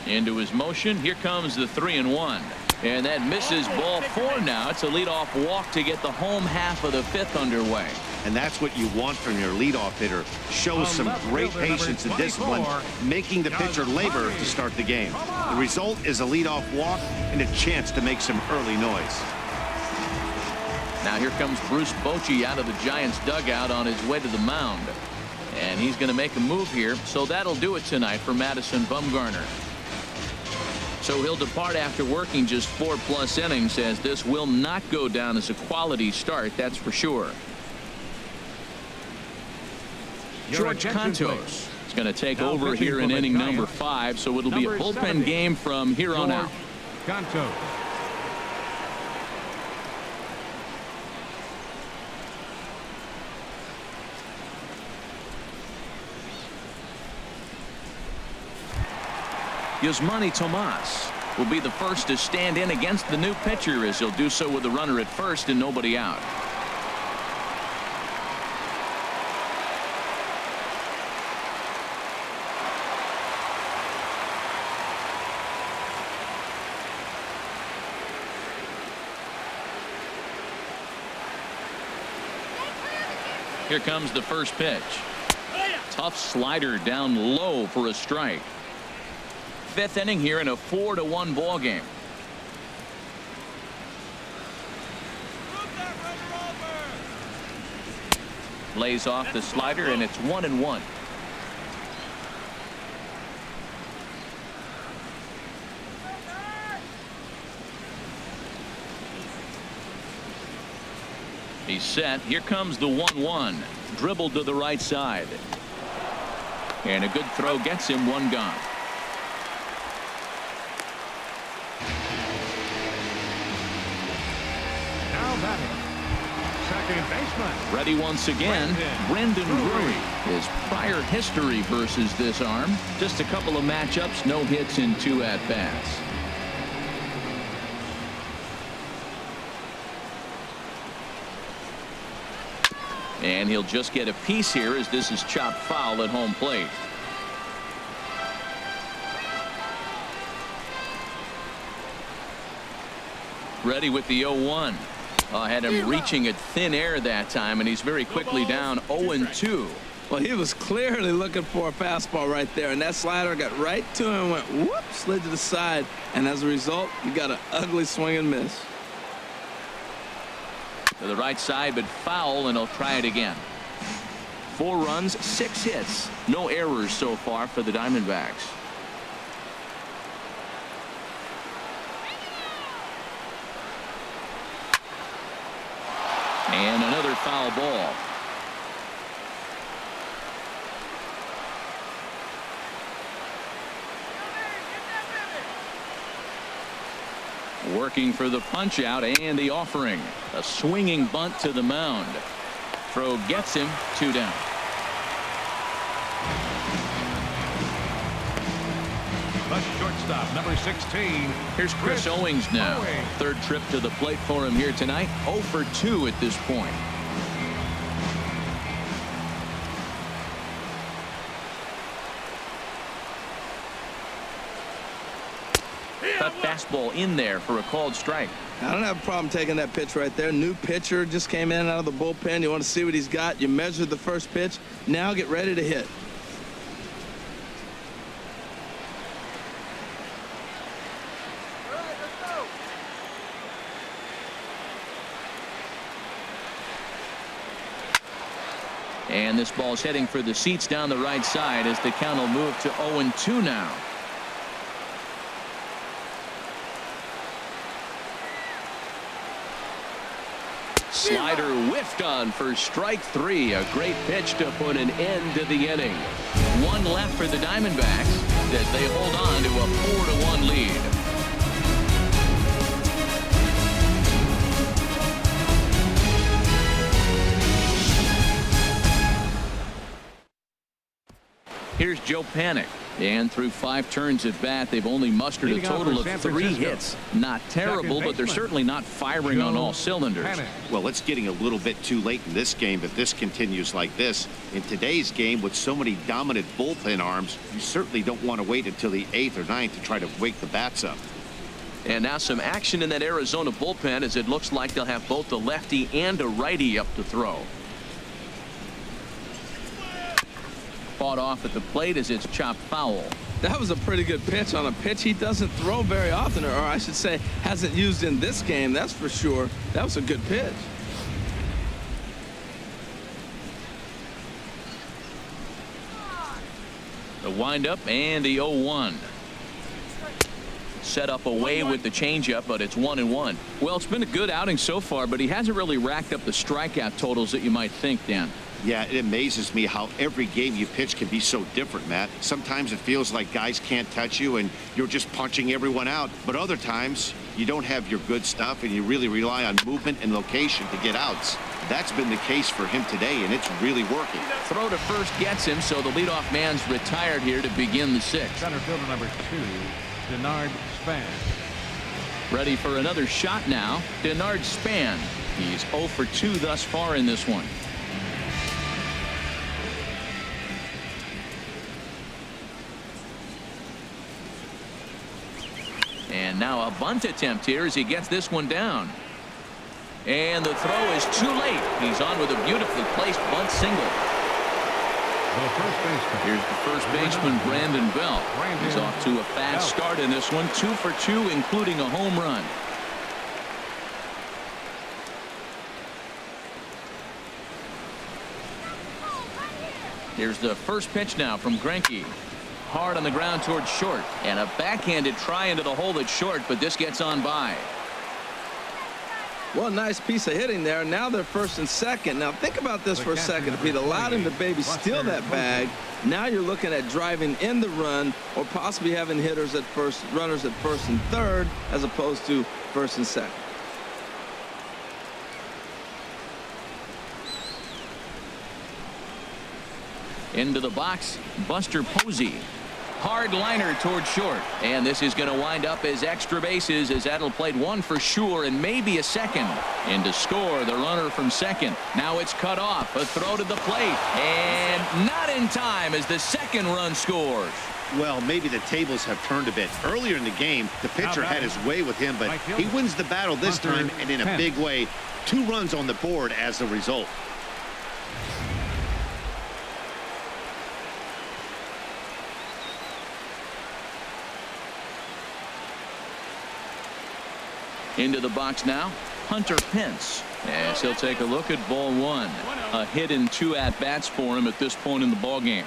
Into his motion, here comes the 3-1. And that misses, ball 4 now. It's a leadoff walk to get the home half of the 5th underway. And that's what you want from your leadoff hitter. Shows some great patience and discipline, making the pitcher labor to start the game. The result is a leadoff walk and a chance to make some early noise. Now here comes Bruce Bochy out of the Giants dugout on his way to the mound. And he's going to make a move here. So that'll do it tonight for Madison Bumgarner. So he'll depart after working just 4+ innings, as this will not go down as a quality start, that's for sure. George Cantos is going to take over here in inning number 5, so it'll be a bullpen game from here on out. Cantos. Yasmani Tomas will be the first to stand in against the new pitcher, as he'll do so with a runner at first and nobody out. Here comes the first pitch. Tough slider down low for a strike. 5th inning here in a 4-1 ball game. Lays off the slider, and it's 1-1. He's set. Here comes the 1-1. Dribbled to the right side. And a good throw gets him, 1 gone. Second baseman. Ready once again, Brendan Drury. His prior history versus this arm, just a couple of matchups, no hits in 2 at-bats. And he'll just get a piece here, as this is chopped foul at home plate. Ready with the 0-1. Had him reaching at thin air that time, and he's very quickly down 0-2. Well, he was clearly looking for a fastball right there, and that slider got right to him and went whoop, slid to the side, and as a result, you got an ugly swing and miss. To the right side, but foul, and he'll try it again. 4 runs, 6 hits, no errors so far for the Diamondbacks. And another foul ball. Working for the punch out and the offering. A swinging bunt to the mound. Throw gets him, 2 down. plus shortstop, number 16. Here's Chris Owings now. Owings. Third trip to the plate for him here tonight. 0 for 2 at this point. Cut fastball in there for a called strike. I don't have a problem taking that pitch right there. New pitcher just came in out of the bullpen. You want to see what he's got. You measure the first pitch. Now get ready to hit. And this ball's heading for the seats down the right side as the count will move to 0-2 now. Slider whiffed on for strike 3. A great pitch to put an end to the inning. One left for the Diamondbacks as they hold on to a 4-1 lead. Here's Joe Panik. And through 5 turns at bat, they've only mustered a total of 3 hits. Not terrible, but they're certainly not firing on all cylinders. Well, it's getting a little bit too late in this game if this continues like this. In today's game, with so many dominant bullpen arms, you certainly don't want to wait until the 8th or 9th to try to wake the bats up. And now some action in that Arizona bullpen as it looks like they'll have both a lefty and a righty up to throw. Fought off at the plate as it's chopped foul. That was a pretty good pitch on a pitch he doesn't throw very often, or I should say hasn't used in this game, that's for sure. That was a good pitch. The windup and the 0-1. Set up away with the changeup, but it's 1-1. Well, it's been a good outing so far, but he hasn't really racked up the strikeout totals that you might think, Dan. Yeah, it amazes me how every game you pitch can be so different, Matt. Sometimes it feels like guys can't touch you and you're just punching everyone out. But other times you don't have your good stuff and you really rely on movement and location to get outs. That's been the case for him today, and it's really working. Throw to first gets him, so the leadoff man's retired here to begin the 6th. Center fielder number 2, Denard Span. Ready for another shot now. Denard Span. He's 0 for 2 thus far in this one. And now a bunt attempt here as he gets this one down. And the throw is too late. He's on with a beautifully placed bunt single. The first baseman. Here's the first baseman, Brandon Belt. He's off to a fast start in this one. 2 for 2, including a home run. Here's the first pitch now from Greinke. Hard on the ground towards short, and a backhanded try into the hole at short, but this gets on by. Well, nice piece of hitting there. Now they're first and second. Now think about this for a second. If he'd allowed him to maybe steal that bag, now you're looking at driving in the run or possibly having hitters at first, runners at first and third, as opposed to first and second. Into the box, Buster Posey. Hard liner toward short, and this is going to wind up as extra bases as that'll play 1 for sure and maybe a second. And to score, the runner from second. Now it's cut off, a throw to the plate, and not in time as the second run scores. Well, maybe the tables have turned a bit. Earlier in the game, the pitcher had his way with him, but he wins the battle this time, and in a big way. 2 runs on the board as the result. Into the box now, Hunter Pence. As he'll take a look at ball 1. A hit in 2 at-bats for him at this point in the ballgame.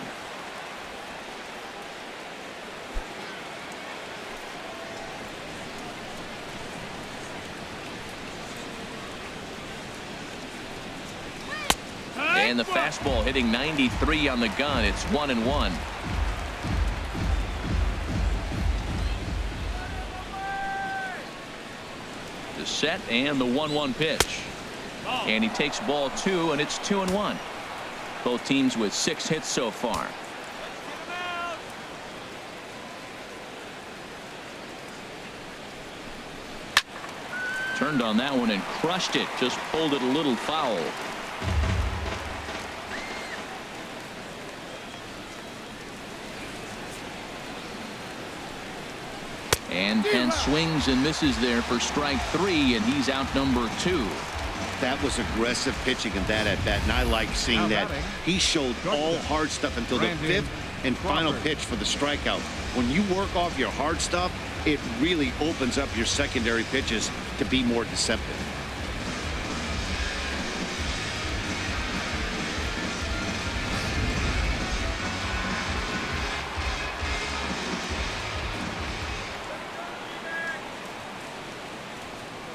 And the fastball hitting 93 on the gun. It's 1-1. The set and the 1-1 pitch. And he takes ball 2, and it's 2-1. Both teams with 6 hits so far. Turned on that one and crushed it. Just pulled it a little foul. And Pence swings and misses there for strike 3, and he's out number 2. That was aggressive pitching in that at bat, and I like seeing that. He showed all hard stuff until the 5th and final pitch for the strikeout. When you work off your hard stuff, it really opens up your secondary pitches to be more deceptive.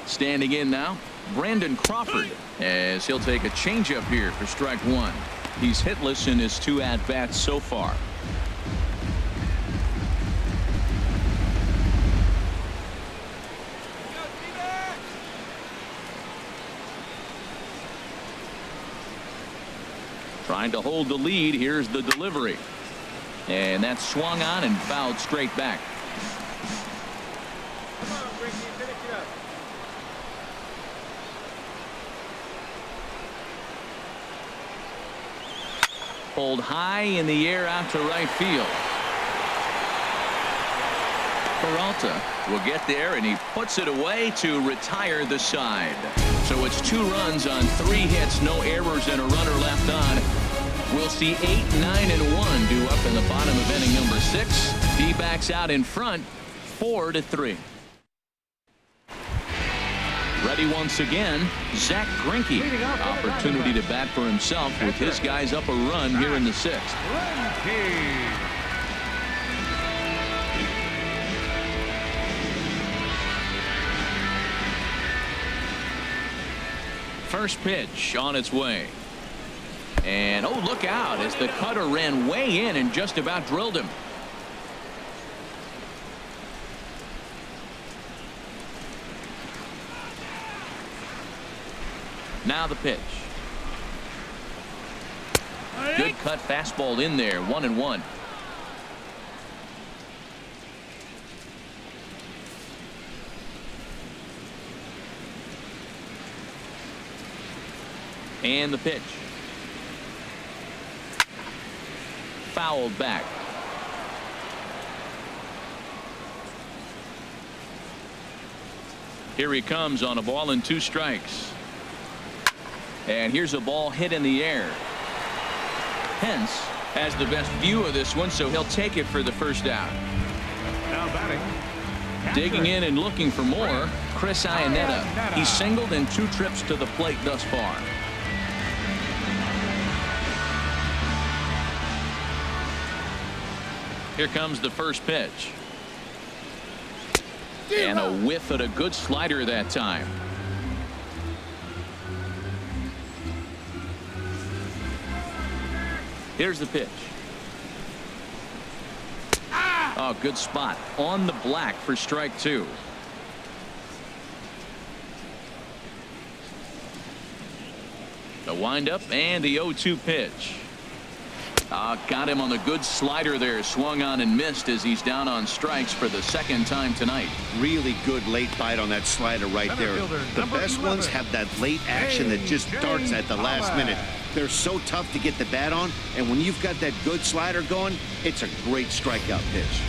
Standing in now, Brandon Crawford, as he'll take a changeup here for strike 1. He's hitless in his 2 at-bats so far. Trying to hold the lead. Here's the delivery. And that's swung on and fouled straight back. Pulled high in the air out to right field. Peralta will get there, and he puts it away to retire the side. So it's 2 runs on 3 hits, no errors, and a runner left on. We'll see 8, 9, and 1 due up in the bottom of inning number 6. D-backs out in front, 4-3. Ready once again, Zack Greinke. Opportunity to bat for himself with his guys up a run here in the 6th. First pitch on its way. And oh, look out as the cutter ran way in and just about drilled him. Now the pitch. Good cut fastball in there. 1-1. And the pitch. Fouled back. Here he comes on a ball and 2 strikes. And here's a ball hit in the air. Pence has the best view of this one, so he'll take it for the first out. Now batting. Digging in and looking for more, Chris Iannetta. He's singled in 2 trips to the plate thus far. Here comes the first pitch. And a whiff at a good slider that time. Here's the pitch. Oh, good spot on the black for strike 2. The windup and the 0-2 pitch. Got him on the good slider there. Swung on and missed as he's down on strikes for the 2nd time tonight. Really good late bite on that slider right there. The best ones have that late action that just starts at the last minute. They're so tough to get the bat on, and when you've got that good slider going, it's a great strikeout pitch.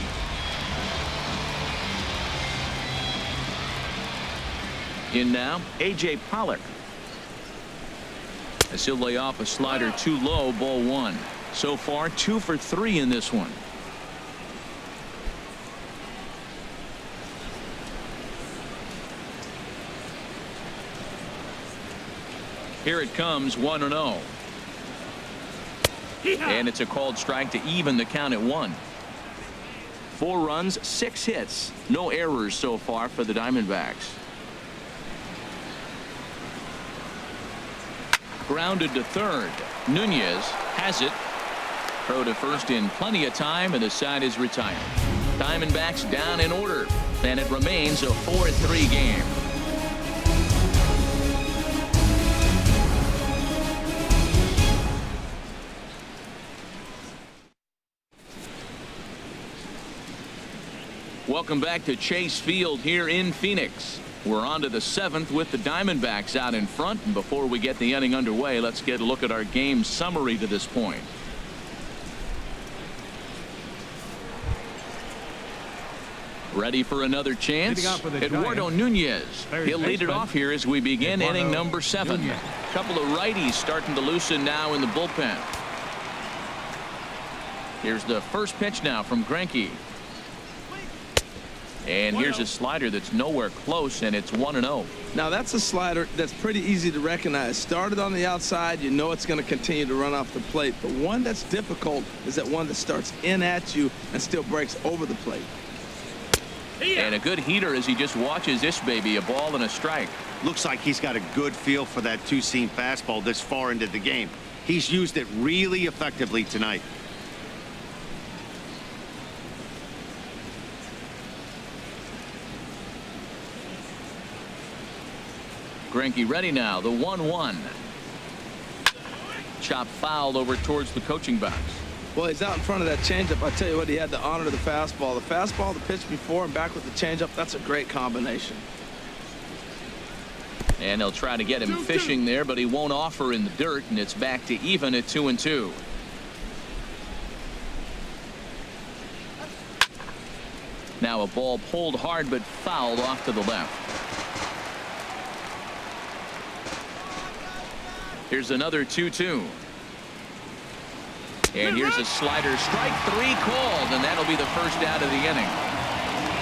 In now, A.J. Pollock. As he'll lay off a slider too low, ball 1. So far, 2 for 3 in this one. Here it comes, 1-0. And it's a called strike to even the count at 1. 4 runs, 6 hits. No errors so far for the Diamondbacks. Grounded to third. Nunez has it. Throw to first in plenty of time, and the side is retired. Diamondbacks down in order, and it remains a 4-3 game. Welcome back to Chase Field here in Phoenix. We're on to the 7th with the Diamondbacks out in front. And before we get the inning underway, let's get a look at our game summary to this point. Ready for another chance. Eduardo Nunez. He'll lead it off here as we begin inning number 7. A couple of righties starting to loosen now in the bullpen. Here's the first pitch now from Greinke. And here's a slider that's nowhere close, and it's 1-0. Now that's a slider that's pretty easy to recognize. Started on the outside, you know it's going to continue to run off the plate. But one that's difficult is that one that starts in at you and still breaks over the plate. And a good heater as he just watches this baby, a ball and a strike. Looks like he's got a good feel for that two-seam fastball this far into the game. He's used it really effectively tonight. Greinke ready now. The 1-1. Chop fouled over towards the coaching box. Well, he's out in front of that changeup. I tell you what, he had to honor the fastball. The fastball, the pitch before, and back with the changeup. That's a great combination. And they'll try to get him fishing there, but he won't offer in the dirt, and it's back to even at 2-2. Now a ball pulled hard but fouled off to the left. Here's another 2-2. And here's a slider. Strike 3 called, and that'll be the first out of the inning.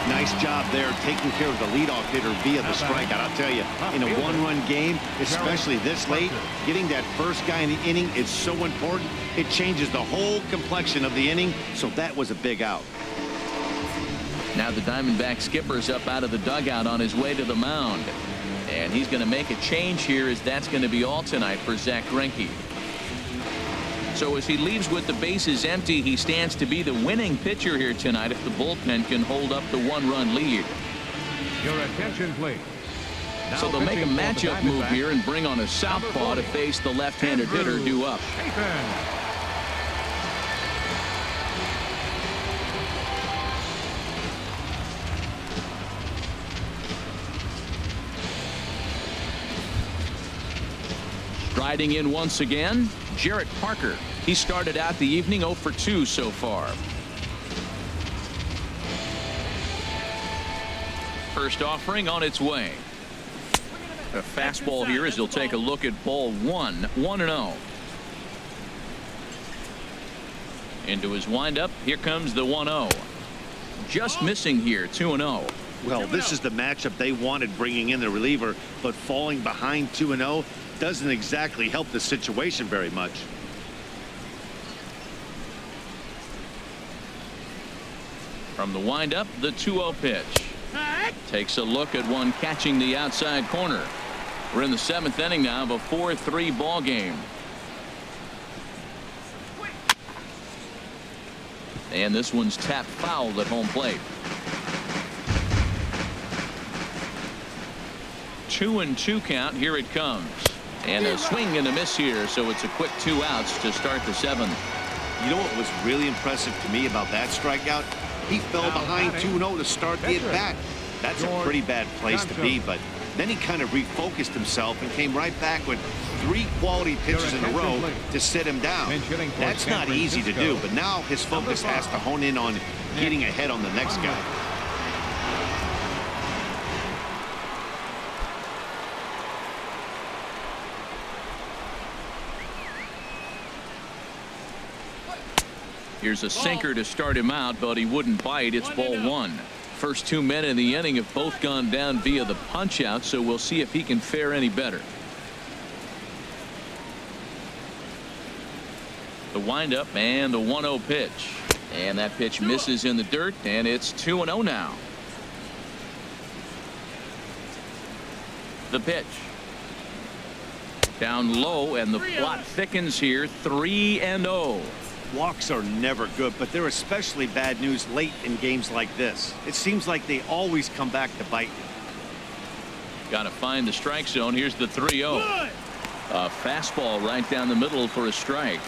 Nice job there taking care of the leadoff hitter via the strikeout. I'll tell you, in a one-run game, especially this late, getting that first guy in the inning is so important. It changes the whole complexion of the inning, so that was a big out. Now the Diamondback skipper's up out of the dugout on his way to the mound. And he's going to make a change here, as that's going to be all tonight for Zack Greinke. So as he leaves with the bases empty, he stands to be the winning pitcher here tonight if the bullpen can hold up the one-run lead. Your attention, please. Now So they'll make a matchup move here and bring on a southpaw to face the left-handed hitter due up. Riding in once again, Jarrett Parker. He started out the evening 0 for 2 so far. First offering on its way. A fastball here as he'll take a look at ball 1, 1-0. Into his windup. Here comes the 1-0. Just missing here, 2-0. Well, this is the matchup they wanted, bringing in the reliever, but falling behind 2-0 doesn't exactly help the situation very much. From the windup, the 2-0 pitch. Takes a look at one catching the outside corner. We're in the 7th inning now of a 4-3 ball game. And this one's tapped foul at home plate. 2-2 count. Here it comes. And a swing and a miss here, so it's a quick 2 outs to start the 7th. You know what was really impressive to me about that strikeout? He fell behind 2-0 to start the at-bat. That's a pretty bad place to be, but then he kind of refocused himself and came right back with 3 quality pitches in a row to sit him down. That's not easy to do, but now his focus has to hone in on getting ahead on the next guy. Here's a sinker to start him out, but he wouldn't bite. It's ball 1. First 2 men in the inning have both gone down via the punch out, so we'll see if he can fare any better. The windup and the 1-0 pitch. And that pitch misses in the dirt, and it's 2-0 now. The pitch. Down low, and the plot thickens here. 3-0. Walks are never good, but they're especially bad news late in games like this. It seems like they always come back to bite. Got to find the strike zone. Here's the 3-0. A fastball right down the middle for a strike.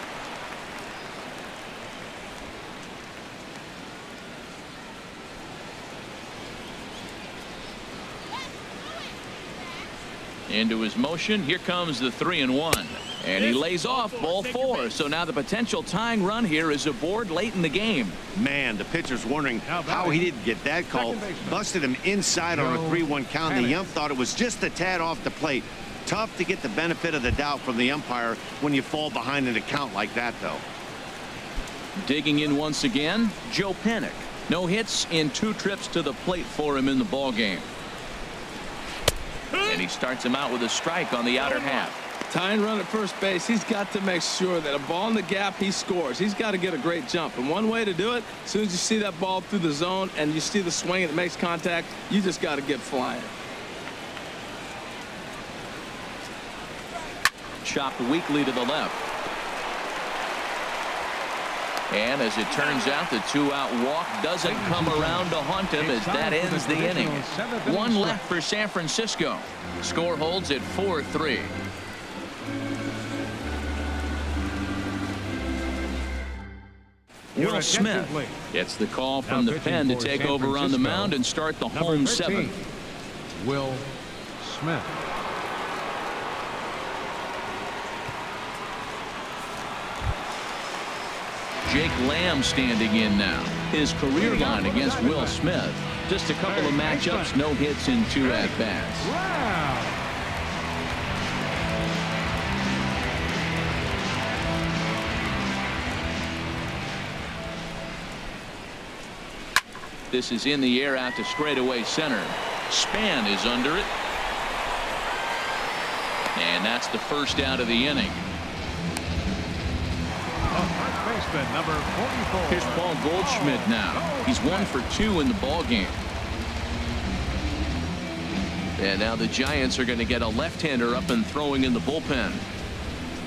Into his motion. Here comes the 3-1. And he lays off ball 4. So now the potential tying run here is aboard late in the game. Man, the pitcher's wondering how he didn't get that call. Busted him inside on a 3-1 count. The ump thought it was just a tad off the plate. Tough to get the benefit of the doubt from the umpire when you fall behind in a count like that, though. Digging in once again, Joe Panik. No hits in 2 trips to the plate for him in the ball game. And he starts him out with a strike on the outer half. Tying run at first base, he's got to make sure that a ball in the gap, he scores. He's got to get a great jump. And one way to do it, as soon as you see that ball through the zone and you see the swing and it makes contact, you just got to get flying. Chopped weakly to the left. And as it turns out, the 2-out walk doesn't come around to haunt him as that ends the inning. 1 left for San Francisco. Score holds at 4-3. Will Smith gets the call from the pen to take over on the mound and start the home 7th. Will Smith. Jake Lamb standing in now. His career line against Will Smith. Just a couple of matchups, no hits in 2 at-bats. Wow. This is in the air out to straightaway center. Span is under it. And that's the first out of the inning. First baseman, number 44. Here's Paul Goldschmidt now. He's 1 for 2 in the ball game. And now the Giants are going to get a left-hander up and throwing in the bullpen.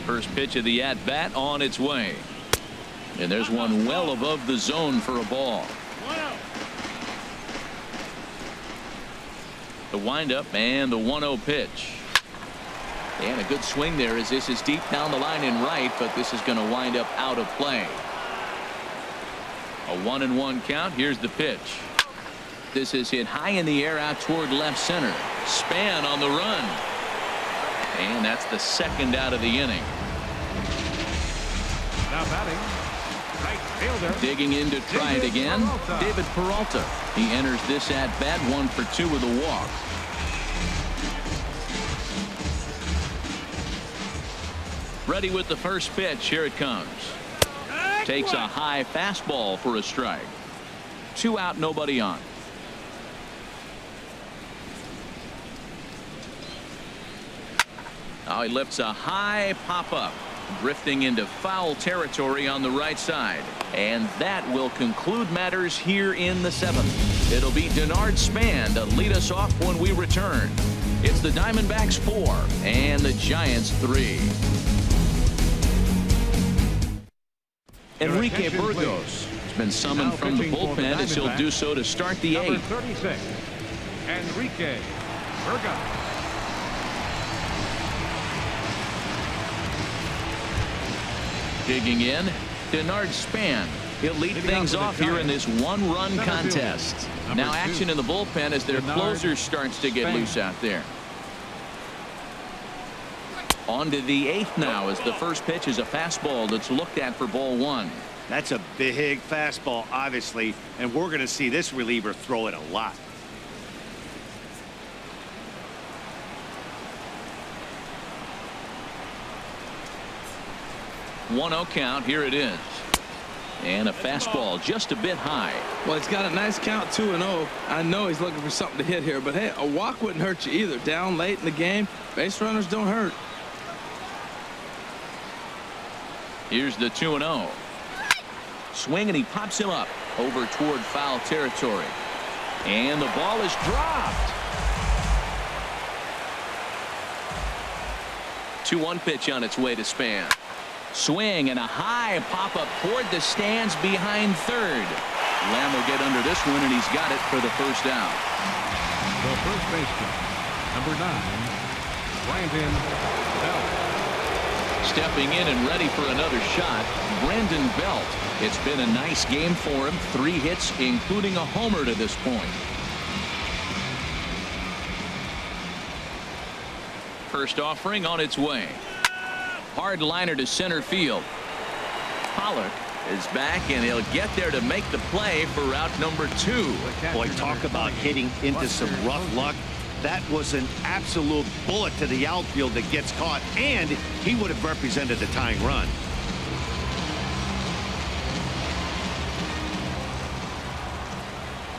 First pitch of the at-bat on its way. And there's one well above the zone for a ball. The windup and the 1-0 pitch. And a good swing there as this is deep down the line in right, but this is going to wind up out of play. A 1-1 count. Here's the pitch. This is hit high in the air out toward left center. Span on the run. And that's the second out of the inning. Now batting, right fielder. Digging in to try it again, David Peralta. He enters this at bat 1 for 2 with a walk. Ready with the first pitch. Here it comes. Takes a high fastball for a strike. 2 out, nobody on. Now he lifts a high pop-up, drifting into foul territory on the right side. And that will conclude matters here in the 7th. It'll be Denard Span to lead us off when we return. It's the Diamondbacks 4 and the Giants 3. Enrique Burgos has been summoned from the bullpen as he'll do so to start the 8th. Number 36, Enrique Burgos. Digging in, Denard Span. He'll lead things off here in this 1-run contest. Now action in the bullpen as their closer starts to get loose out there. On to the 8th now as the first pitch is a fastball that's looked at for ball 1. That's a big fastball, obviously, and we're going to see this reliever throw it a lot. One-0 count. Here it is. And a fastball just a bit high. Well, he's got a nice count, 2-0. I know he's looking for something to hit here, but hey, a walk wouldn't hurt you either. Down late in the game, base runners don't hurt. Here's the 2-0. Swing, and he pops him up over toward foul territory. And the ball is dropped. 2-1 pitch on its way to Span. Swing and a high pop-up toward the stands behind third. Lamb will get under this one, and he's got it for the first out. The first baseman, number 9, Brandon Belt. Stepping in and ready for another shot, Brandon Belt. It's been a nice game for him. 3 hits, including a homer to this point. First offering on its way. Hard liner to center field. Pollock is back, and he'll get there to make the play for route number 2. Boy, talk about hitting into some rough luck. That was an absolute bullet to the outfield that gets caught, and he would have represented the tying run.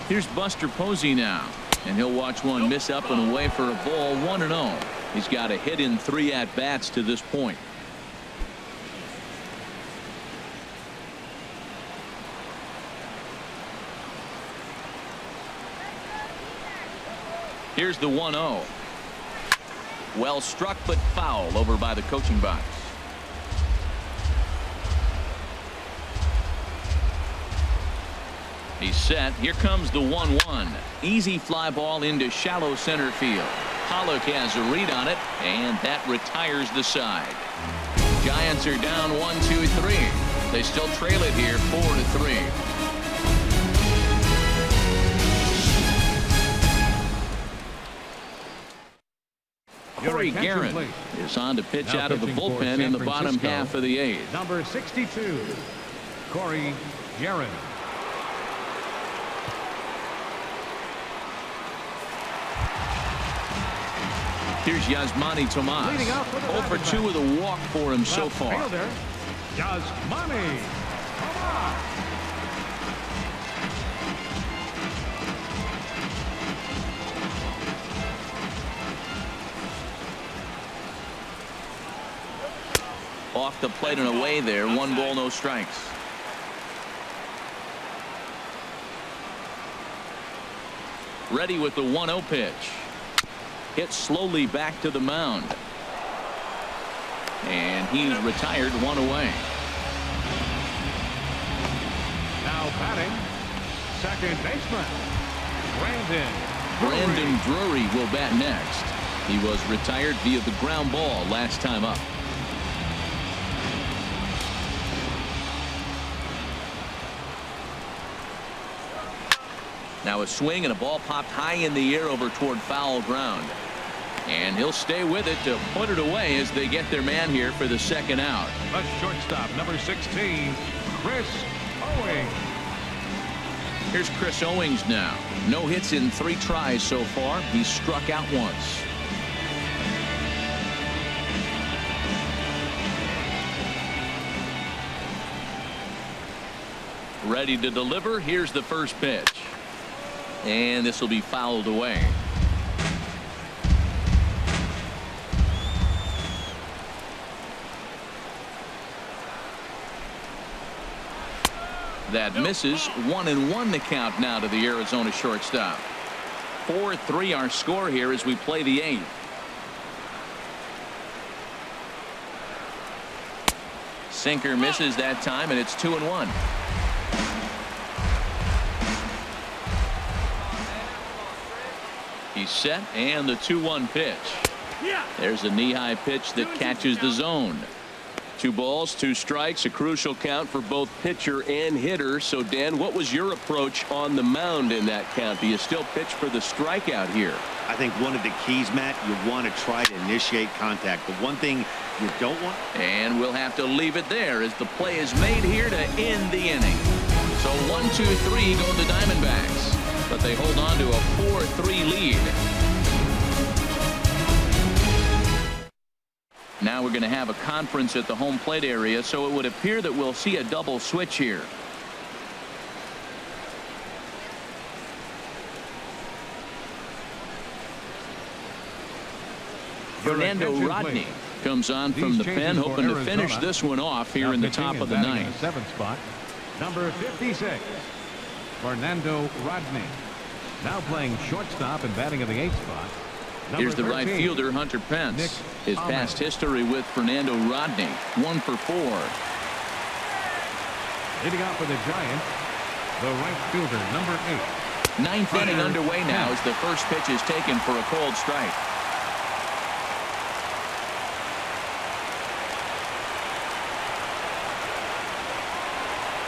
Here's Buster Posey now, and he'll watch one miss up and away for a ball. 1-0. He's got a hit in 3 at-bats to this point. Here's the 1-0. Well struck, but foul over by the coaching box. He's set. Here comes the 1-1. Easy fly ball into shallow center field. Pollock has a read on it, and that retires the side. Giants are down 1-2-3. They still trail it here 4-3. Corey Guerin is on to pitch out of the bullpen in the bottom half of the 8th. Number 62, Corey Guerin. Here's Yasmani Tomas. 0 for 2 with a walk for him so far. Yasmani Tomas. Off the plate and away there. 1 ball, no strikes. Ready with the 1-0 pitch. Hit slowly back to the mound. And he's retired, 1 away. Now batting, second baseman, Brandon Drury will bat next. He was retired via the ground ball last time up. Now a swing and a ball popped high in the air over toward foul ground. And he'll stay with it to put it away as they get their man here for the second out. A shortstop, number 16, Chris Owings. Here's Chris Owings now. No hits in 3 tries so far. He's struck out once. Ready to deliver. Here's the first pitch. And this will be fouled away. That misses. 1-1 the count now to the Arizona shortstop. 4-3 our score here as we play the 8th. Sinker misses that time, and it's 2-1. He's set, and the 2-1 pitch. There's a knee-high pitch that catches the zone. 2 balls, 2 strikes, a crucial count for both pitcher and hitter. So, Dan, what was your approach on the mound in that count? Do you still pitch for the strikeout here? I think one of the keys, Matt, you want to try to initiate contact. The one thing you don't want. And we'll have to leave it there as the play is made here to end the inning. So 1-2-3 go the Diamondbacks. But they hold on to a 4-3 lead. Now we're going to have a conference at the home plate area, so it would appear that we'll see a double switch here. Fernando Rodney comes on from the pen, hoping to finish this one off here in the top of the 9th. 7th spot, number 56, Fernando Rodney. Now playing shortstop and batting in the 8th spot. Here's the right fielder, Hunter Pence. His past history with Fernando Rodney, 1 for 4. Leading off for the Giants, the right fielder, number 8. 9th inning underway now as the first pitch is taken for a cold strike.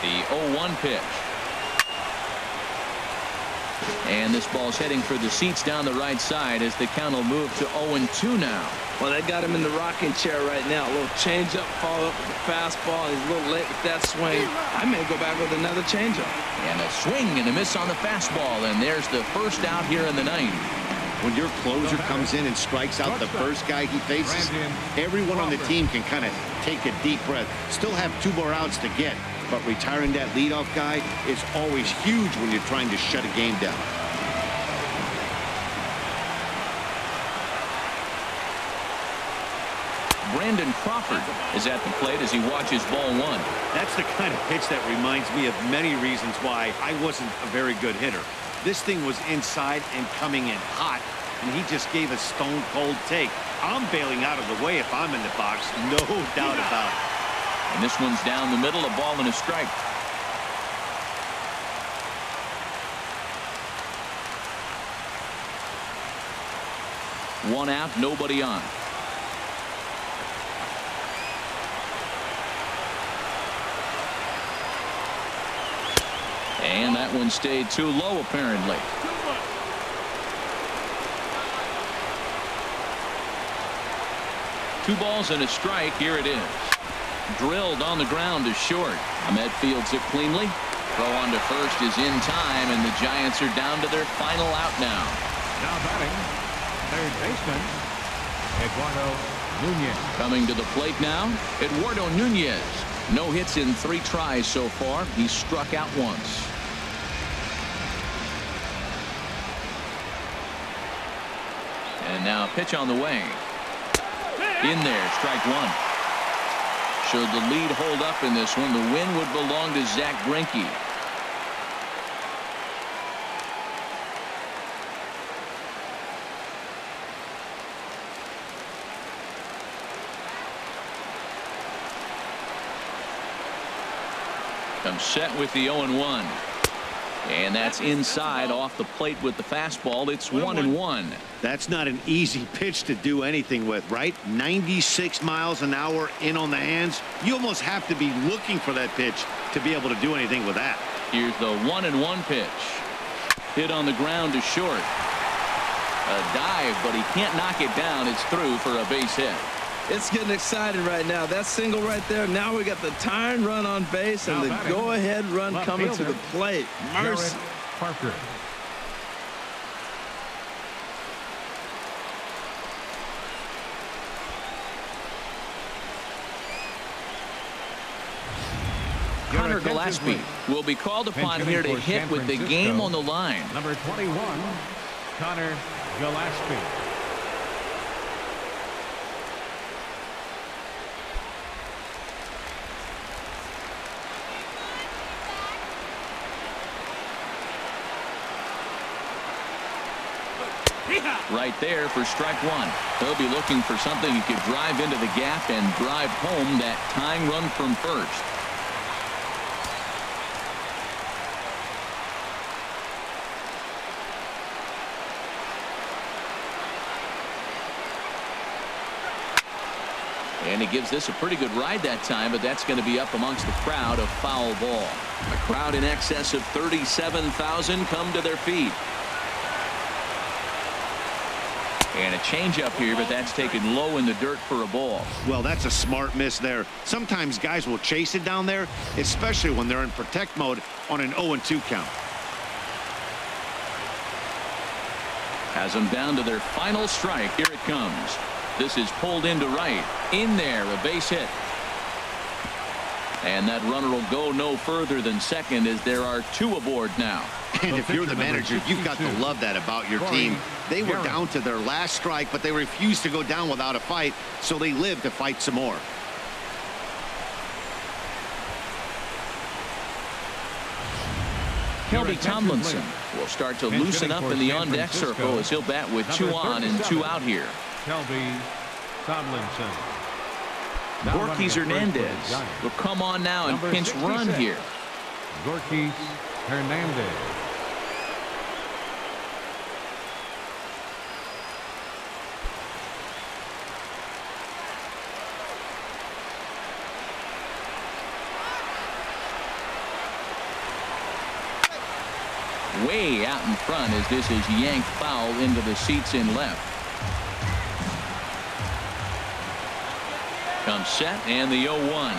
The 0-1 pitch. And this ball's heading for the seats down the right side as the count will move to 0-2 now. Well, they got him in the rocking chair right now. A little changeup, follow up with the fastball. He's a little late with that swing. I may go back with another changeup. And a swing and a miss on the fastball. And there's the first out here in the ninth. When your closer comes in and strikes out the first guy he faces, everyone on the team can kind of take a deep breath. Still have 2 more outs to get, but retiring that leadoff guy is always huge when you're trying to shut a game down. Brandon Crawford is at the plate as he watches ball 1. That's the kind of pitch that reminds me of many reasons why I wasn't a very good hitter. This thing was inside and coming in hot, and he just gave a stone-cold take. I'm bailing out of the way if I'm in the box, no doubt about it. And this one's down the middle, a ball and a strike. One out, nobody on. And that one stayed too low, apparently. Two balls and a strike. Here it is. Drilled on the ground to short. Ahmed fields it cleanly. Throw on to first is in time, and the Giants are down to their final out now. Now batting, third baseman, Eduardo Nunez. Coming to the plate now, Eduardo Nunez. No hits in 3 tries so far. He's struck out once. And now a pitch on the way. In there, strike 1. Should the lead hold up in this one, the win would belong to Zack Greinke. Comes set with the 0-1. And that's inside off the plate with the fastball. It's 1-1. That's not an easy pitch to do anything with, right? 96 miles an hour in on the hands. You almost have to be looking for that pitch to be able to do anything with that. Here's the 1-1 pitch. Hit on the ground to short. A dive, but he can't knock it down. It's through for a base hit. It's getting excited right now. That single right there. Now we got the tying run on base and the go-ahead run coming to the plate. Mercy. Parker. Connor Gillespie will be called upon here to hit with the game on the line. Number 21, Connor Gillespie. Right there for strike 1. He'll be looking for something he could drive into the gap and drive home that tying run from first. And he gives this a pretty good ride that time, but that's going to be up amongst the crowd. A foul ball. A crowd in excess of 37,000 come to their feet. And a changeup here, but that's taken low in the dirt for a ball. Well, that's a smart miss there. Sometimes guys will chase it down there, especially when they're in protect mode on an 0-2 count. Has them down to their final strike. Here it comes. This is pulled into right. In there, a base hit. And that runner will go no further than second as there are 2 aboard now. And if you're the manager, you've got to love that about your team. They were down to their last strike, but they refused to go down without a fight, so they lived to fight some more. Kelby Tomlinson will start to loosen up in the on-deck circle as he'll bat with 2 on and 2 out here. Kelby Tomlinson. Gorky Hernandez will come on now and pinch run here. Gorky Hernandez. way out in front as this is yanked foul into the seats in left. Comes set and the 0-1.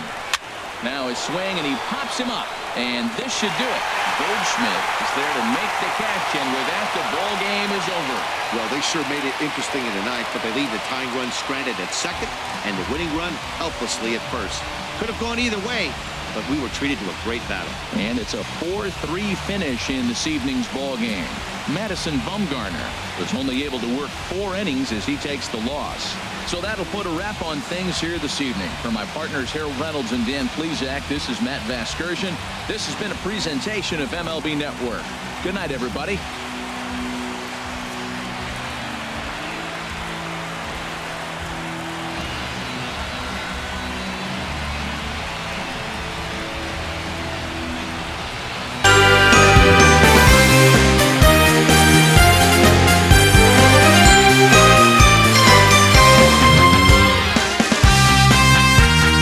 Now his swing and he pops him up, and this should do it. Goldschmidt is there to make the catch, and with that the ball game is over. Well, they sure made it interesting in the ninth, but they leave the tying run stranded at second and the winning run helplessly at first. Could have gone either way, but we were treated to a great battle. And it's a 4-3 finish in this evening's ball game. Madison Bumgarner was only able to work 4 innings as he takes the loss. So that'll put a wrap on things here this evening. For my partners Harold Reynolds and Dan Plesac, this is Matt Vasgersian. This has been a presentation of MLB Network. Good night, everybody.